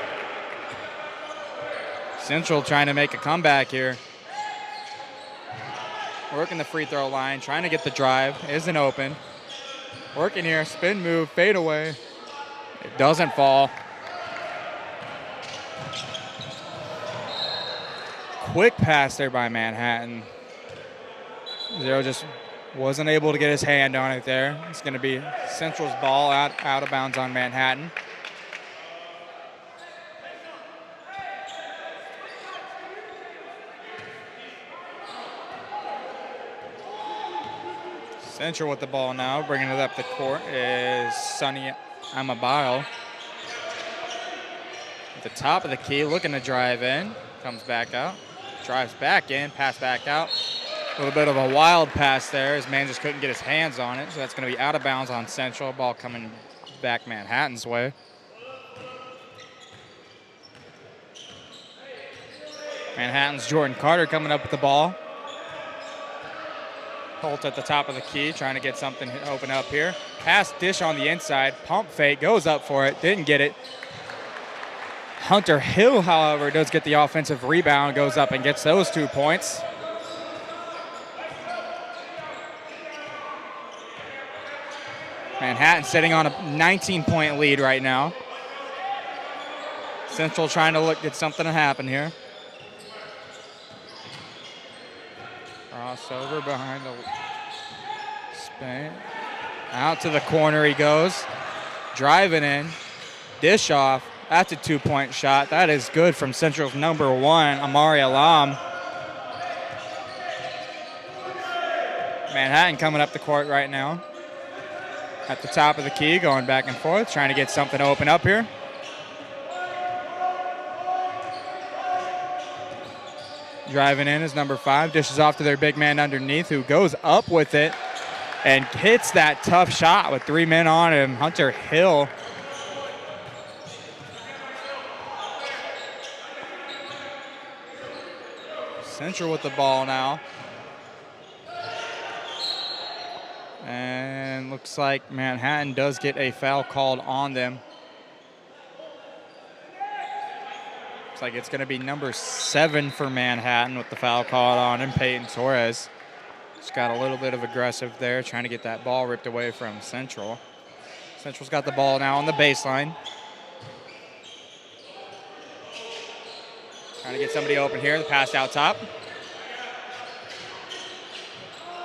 A: Central trying to make a comeback here. Working the free throw line, trying to get the drive. Isn't open. Working here, spin move, fade away. It doesn't fall. Quick pass there by Manhattan. Zero just wasn't able to get his hand on it there. It's going to be Central's ball out of bounds on Manhattan. Central with the ball now, bringing it up the court is Sonny Amabile. At the top of the key, looking to drive in, comes back out, drives back in, pass back out. A little bit of a wild pass there. His man just couldn't get his hands on it, so that's going to be out of bounds on Central. Ball coming back Manhattan's way. Manhattan's Jordan Carter coming up with the ball. Holt at the top of the key, trying to get something open up here. Pass dish on the inside. Pump fake, goes up for it, didn't get it. Hunter Hill, however, does get the offensive rebound, goes up and gets those 2 points. Manhattan sitting on a 19-point lead right now. Central trying to get something to happen here. Crossover behind the Spain. Out to the corner he goes. Driving in. Dish off. That's a 2-point shot. That is good from Central's number 1, Amari Alam. Manhattan coming up the court right now. At the top of the key, going back and forth, trying to get something to open up here. Driving in is number 5. Dishes off to their big man underneath, who goes up with it and hits that tough shot with 3 men on him. Hunter Hill. Central with the ball now. And looks like Manhattan does get a foul called on them. Looks like it's going to be number 7 for Manhattan with the foul called on him, Peyton Torres. Just got a little bit of aggressive there, trying to get that ball ripped away from Central. Central's got the ball now on the baseline. Trying to get somebody open here. The pass out top.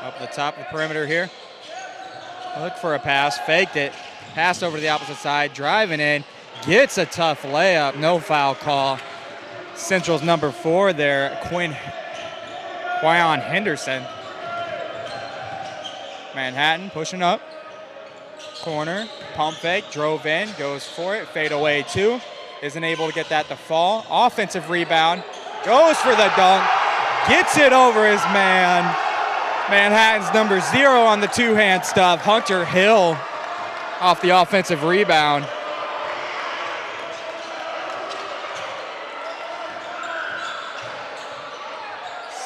A: Up the top of the perimeter here. Look for a pass. Faked it. Pass over to the opposite side. Driving in. Gets a tough layup. No foul call. Central's number 4 there, Quayon Henderson. Manhattan pushing up. Corner. Pump fake. Drove in. Goes for it. Fade away 2. Isn't able to get that to fall. Offensive rebound. Goes for the dunk. Gets it over his man. Manhattan's number 0 on the 2-hand stuff. Hunter Hill off the offensive rebound.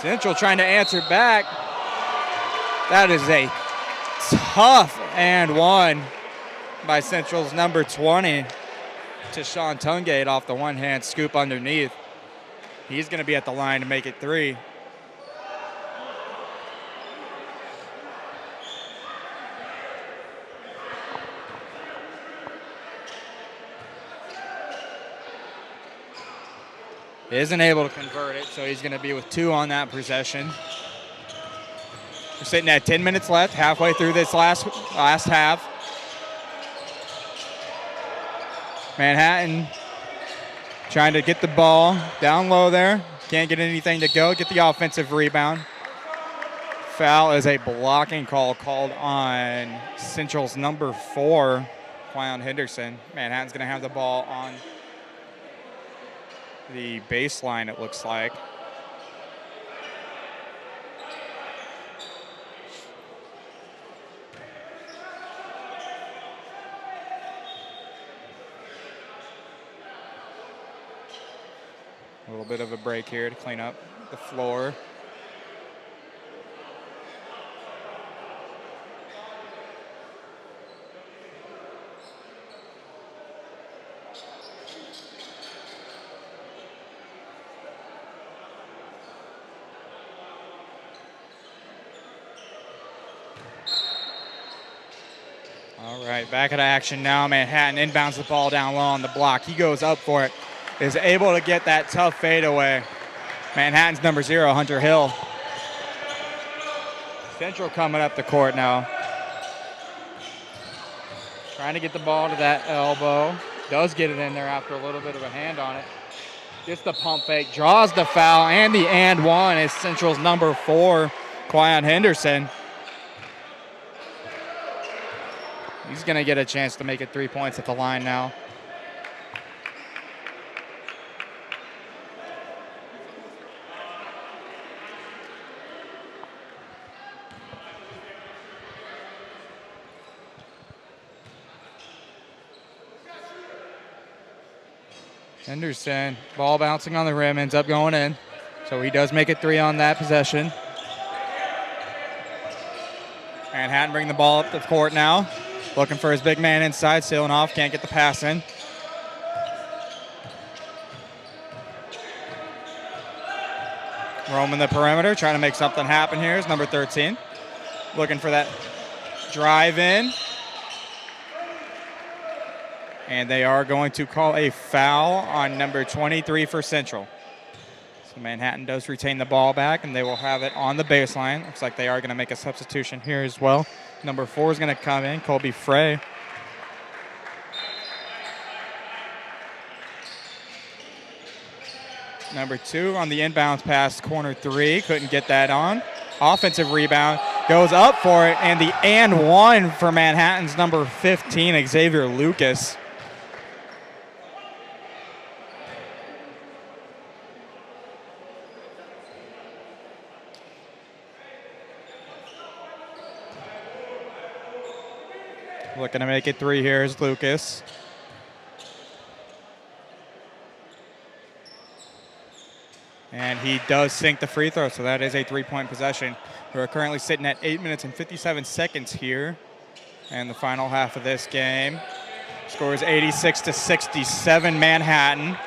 A: Central trying to answer back. That is a tough and 1 by Central's number 20. To Sean Tungate off the 1-hand scoop underneath. He's going to be at the line to make it 3. Isn't able to convert it, so he's going to be with 2 on that possession. We're sitting at 10 minutes left, halfway through this last half. Manhattan trying to get the ball down low there. Can't get anything to go. Get the offensive rebound. Foul is a blocking call called on Central's number 4, Quayon Henderson. Manhattan's going to have the ball on the baseline, it looks like. A little bit of a break here to clean up the floor. All right, back at action now. Manhattan inbounds the ball down low on the block. He goes up for it. Is able to get that tough fadeaway. Manhattan's number 0, Hunter Hill. Central coming up the court now. Trying to get the ball to that elbow. Does get it in there after a little bit of a hand on it. Gets the pump fake, draws the foul, and the and 1 is Central's number 4, Quayon Henderson. He's going to get a chance to make it 3 points at the line now. Henderson, ball bouncing on the rim, ends up going in. So he does make it 3 on that possession. Manhattan bring the ball up the court now. Looking for his big man inside, sealing off, can't get the pass in. Roaming the perimeter, trying to make something happen here is number 13. Looking for that drive in. And they are going to call a foul on number 23 for Central. So Manhattan does retain the ball back, and they will have it on the baseline. Looks like they are going to make a substitution here as well. Number 4 is going to come in, Colby Frey. Number 2 on the inbounds pass, corner 3, couldn't get that on. Offensive rebound, goes up for it, and the and one for Manhattan's number 15, Xavier Lucas. Looking to make it 3 here is Lucas. And he does sink the free throw, so that is a 3-point possession. We're currently sitting at 8 minutes and 57 seconds here in the final half of this game. Score is 86-67 Manhattan.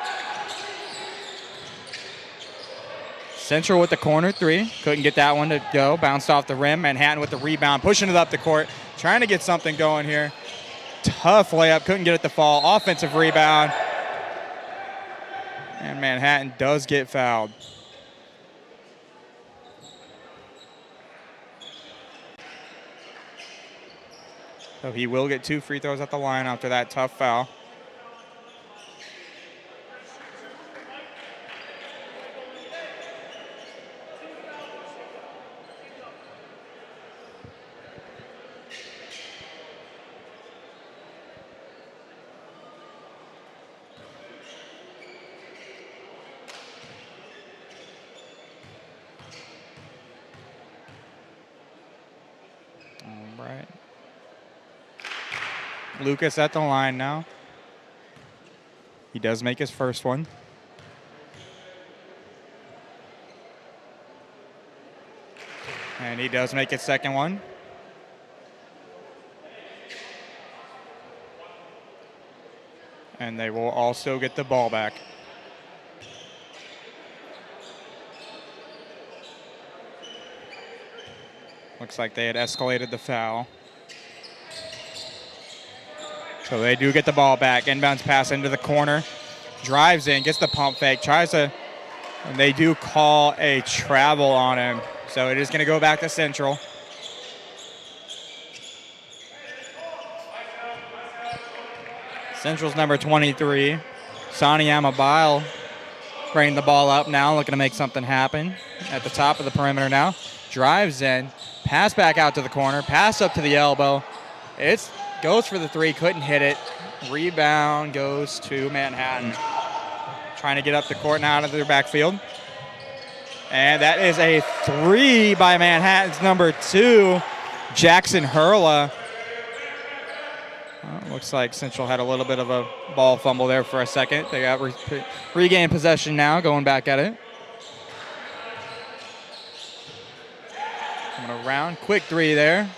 A: Central with the corner 3. Couldn't get that one to go. Bounced off the rim. Manhattan with the rebound, pushing it up the court. Trying to get something going here. Tough layup. Couldn't get it to fall. Offensive rebound. And Manhattan does get fouled. So he will get 2 free throws at the line after that tough foul. All right. Lucas at the line now. He does make his first one. And he does make his second one. And they will also get the ball back. Looks like they had escalated the foul. So they do get the ball back. Inbounds pass into the corner. Drives in, gets the pump fake, tries to, and they do call a travel on him. So it is going to go back to Central. Central's number 23, Sonny Amabile, bringing the ball up now, looking to make something happen at the top of the perimeter now. Drives in, pass back out to the corner, pass up to the elbow. It goes for the 3, couldn't hit it. Rebound goes to Manhattan. Trying to get up the court now out of their backfield. And that is a 3 by Manhattan's number 2, Jackson Hurla. Looks like Central had a little bit of a ball fumble there for a second. They got regained possession now, going back at it. Coming around, quick 3 there.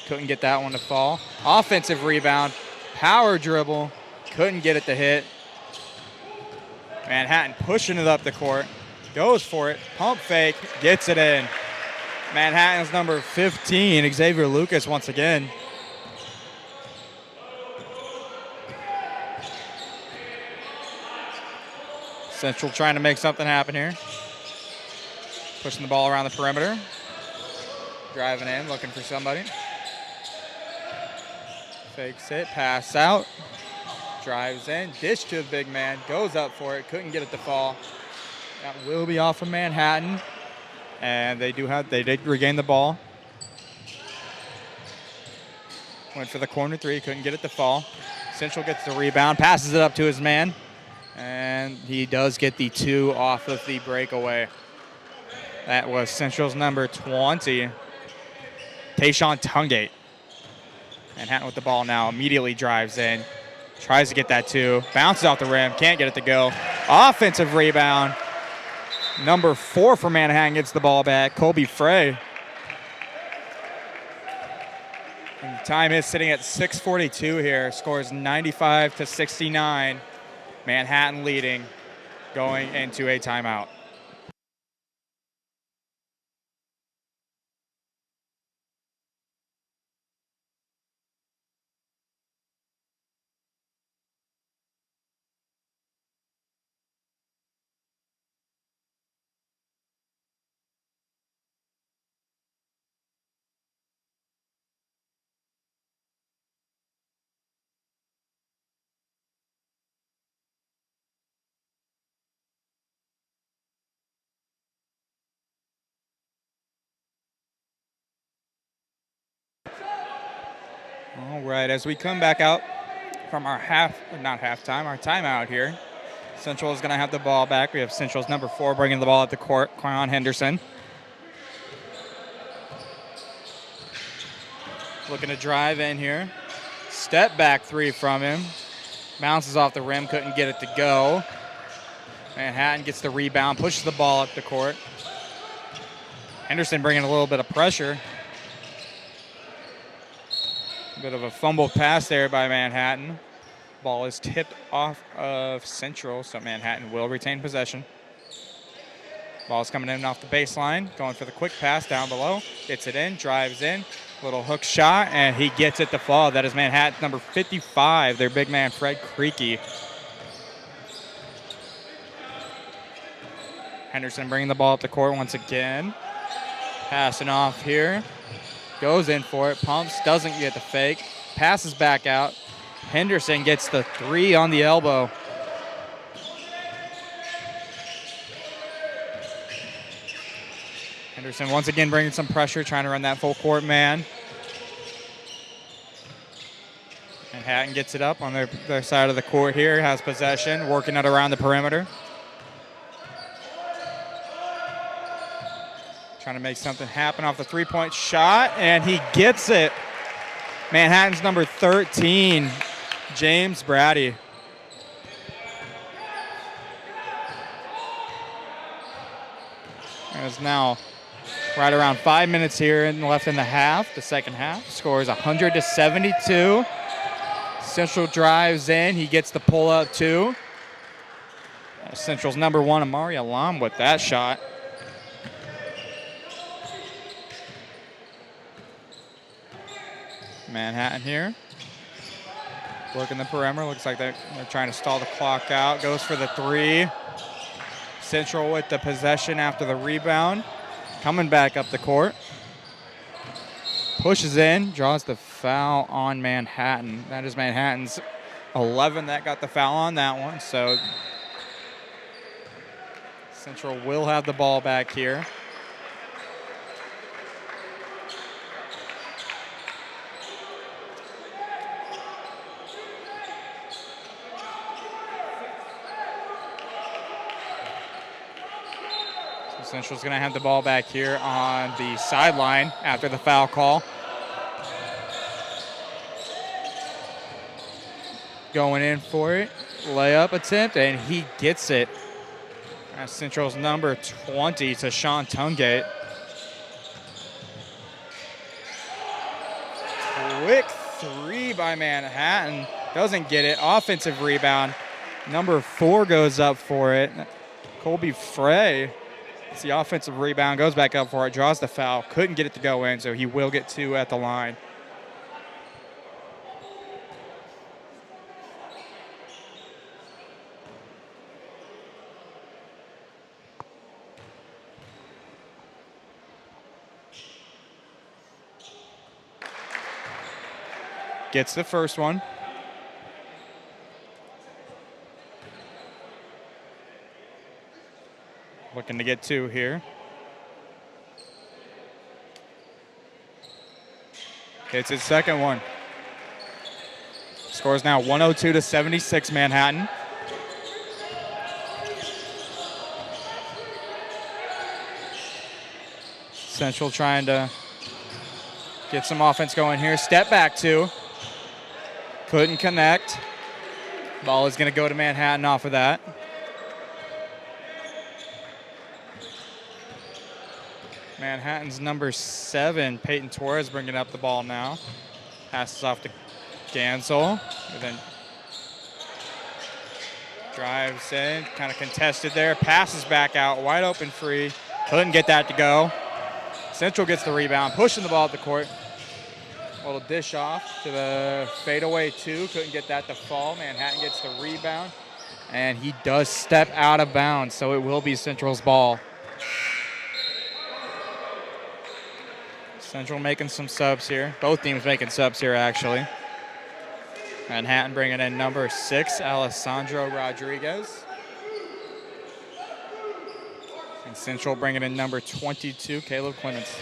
A: Couldn't get that one to fall. Offensive rebound, power dribble, couldn't get it to hit. Manhattan pushing it up the court, goes for it, pump fake, gets it in. Manhattan's number 15, Xavier Lucas once again. Central trying to make something happen here. Pushing the ball around the perimeter. Driving in, looking for somebody. Fakes it, pass out. Drives in, dish to the big man, goes up for it, couldn't get it to fall. That will be off of Manhattan. And they did regain the ball. Went for the corner 3, couldn't get it to fall. Central gets the rebound, passes it up to his man. And he does get the 2 off of the breakaway. That was Central's number 20, Tayshawn Tungate. Manhattan with the ball now, immediately drives in. Tries to get that 2, bounces off the rim, can't get it to go. Offensive rebound. Number 4 for Manhattan gets the ball back, Colby Frey. And the time is sitting at 6:42 here. Scores 95-69. Manhattan leading, going into a timeout. All right, as we come back out from our our timeout here, Central is going to have the ball back. We have Central's number 4 bringing the ball at the court, Quyon Henderson. Looking to drive in here. Step back 3 from him. Bounces off the rim, couldn't get it to go. Manhattan gets the rebound, pushes the ball up the court. Henderson bringing a little bit of pressure. A bit of a fumbled pass there by Manhattan. Ball is tipped off of Central, so Manhattan will retain possession. Ball's coming in off the baseline, going for the quick pass down below. Gets it in, drives in. Little hook shot, and he gets it to fall. That is Manhattan's number 55, their big man, Fred Creaky. Henderson bringing the ball up the court once again. Passing off here. Goes in for it, pumps, doesn't get the fake. Passes back out. Henderson gets the 3 on the elbow. Henderson once again bringing some pressure, trying to run that full court man. Manhattan gets it up on their side of the court here, has possession, working it around the perimeter. Trying to make something happen off the 3-point shot, and he gets it. Manhattan's number 13, James Brady. It's now right around 5 minutes here left in the half, the second half. Score is 100-72. Central drives in. He gets the pull up too. Central's number 1, Amari Alam, with that shot. Manhattan here. Working the perimeter. Looks like they're trying to stall the clock out. Goes for the 3. Central with the possession after the rebound. Coming back up the court. Pushes in. Draws the foul on Manhattan. That is Manhattan's 11 that got the foul on that one. So Central will have the ball back here. Central's going to have the ball back here on the sideline after the foul call. Going in for it. Layup attempt, and he gets it. That's Central's number 20 to Sean Tungate. Quick 3 by Manhattan. Doesn't get it. Offensive rebound. Number 4 goes up for it. Colby Frey. It's the offensive rebound, goes back up for it, draws the foul. Couldn't get it to go in, so he will get 2 at the line. Gets the first one. Looking to get 2 here. It's his second one. Score is now 102-76 Manhattan. Central trying to get some offense going here. Step back 2. Couldn't connect. Ball is going to go to Manhattan off of that. Manhattan's number 7, Peyton Torres, bringing up the ball now. Passes off to Gansel. And then drives in, kind of contested there. Passes back out, wide open free. Couldn't get that to go. Central gets the rebound, pushing the ball up the court. A little dish off to the fadeaway 2. Couldn't get that to fall. Manhattan gets the rebound. And he does step out of bounds, so it will be Central's ball. Central making some subs here. Both teams making subs here, actually. Manhattan bringing in number 6, Alessandro Rodriguez. And Central bringing in number 22, Caleb Clements.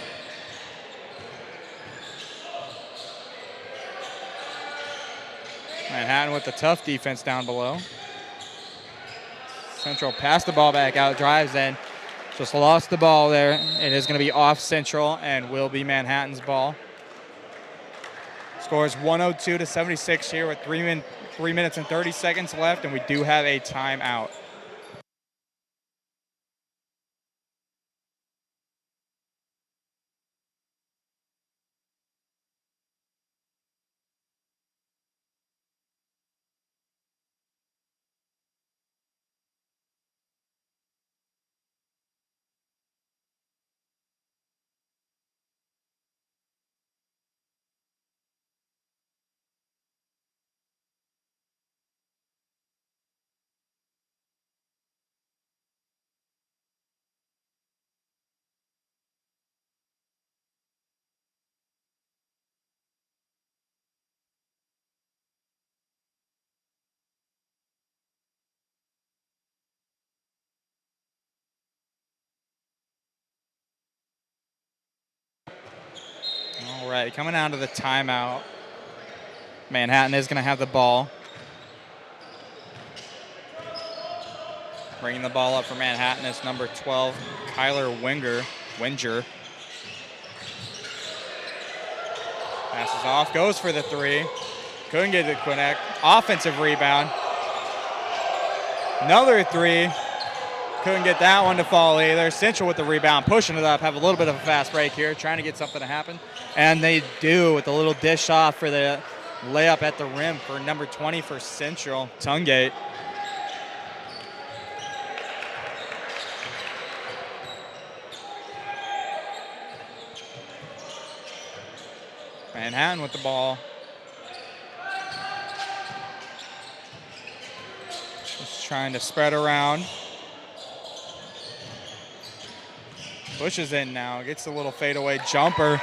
A: Manhattan with the tough defense down below. Central passed the ball back out, drives in. Just lost the ball there. It is going to be off Central and will be Manhattan's ball. Scores 102-76 here with 3 minutes and 30 seconds left, and we do have a timeout. All right, coming out of the timeout, Manhattan is going to have the ball. Bringing the ball up for Manhattan is number 12, Kyler Winger. Passes off, goes for the three. Couldn't get it to connect. Offensive rebound. Another three. Couldn't get that one to fall either. Central with the rebound, pushing it up. Have a little bit of a fast break here, trying to get something to happen. And they do with a little dish off for the layup at the rim for number 20 for Central, Tungate. Manhattan with the ball. Just trying to spread around. Pushes in now, gets a little fadeaway jumper,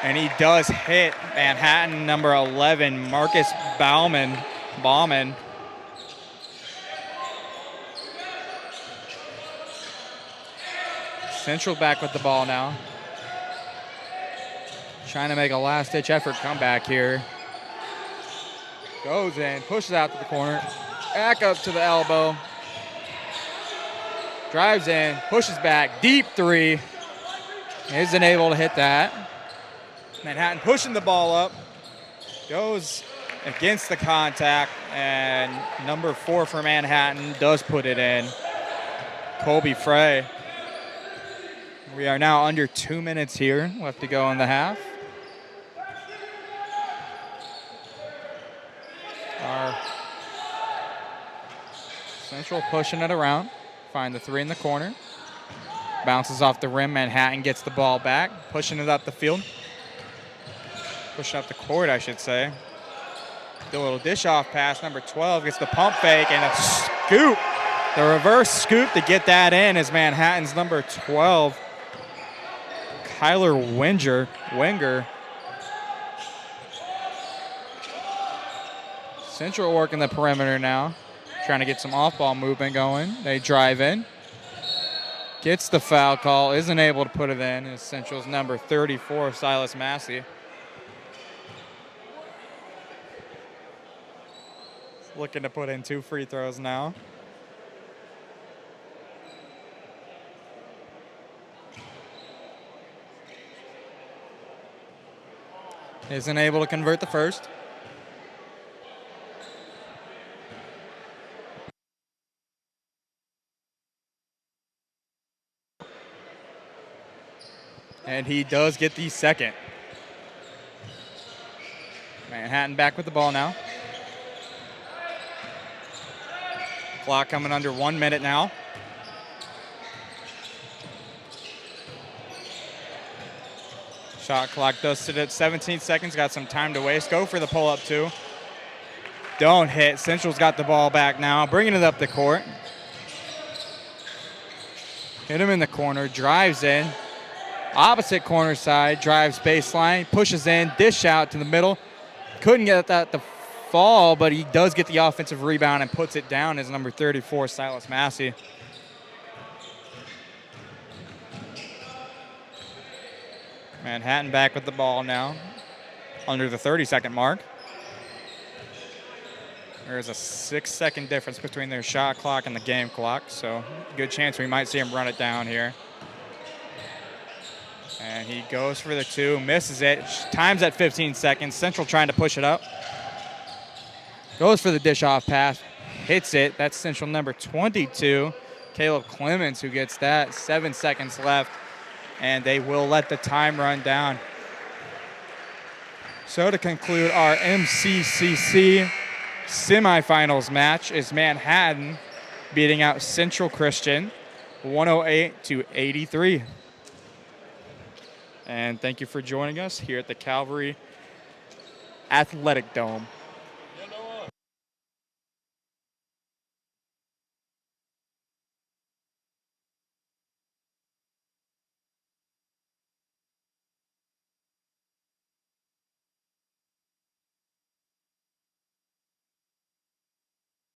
A: and he does hit Manhattan number 11, Marcus Bauman. Central back with the ball now. Trying to make a last-ditch effort comeback here. Goes in, pushes out to the corner, back up to the elbow. Drives in, pushes back, deep three. Isn't able to hit that. Manhattan pushing the ball up. Goes against the contact, and number 4 for Manhattan does put it in. Colby Frey. We are now under 2 minutes here left to go in the half. Our Central pushing it around. Find the three in the corner. Bounces off the rim. Manhattan gets the ball back. Pushing it up the field. Pushing up the court, I should say. The little dish-off pass. Number 12 gets the pump fake and a scoop. The reverse scoop to get that in is Manhattan's number 12, Kyler Winger. Central working the perimeter now. Trying to get some off-ball movement going. They drive in. Gets the foul call. Isn't able to put it in. It's Central's number 34, Silas Massey. Looking to put in 2 free throws now. Isn't able to convert the first. And he does get the second. Manhattan back with the ball now. Clock coming under 1 minute now. Shot clock does sit at 17 seconds. Got some time to waste. Go for the pull-up two. Don't hit. Central's got the ball back now. Bringing it up the court. Hit him in the corner. Drives in. Opposite corner side, drives baseline, pushes in, dish out to the middle. Couldn't get that to fall, but he does get the offensive rebound and puts it down as number 34, Silas Massey. Manhattan back with the ball now, under the 30-second mark. There's a 6-second difference between their shot clock and the game clock, so good chance we might see him run it down here. And he goes for the 2, misses it. Time's at 15 seconds. Central trying to push it up. Goes for the dish-off pass, hits it. That's Central number 22, Caleb Clemens, who gets that. 7 seconds left, and they will let the time run down. So to conclude our MCCC semifinals match is Manhattan beating out Central Christian 108-83. And thank you for joining us here at the Calvary Athletic Dome.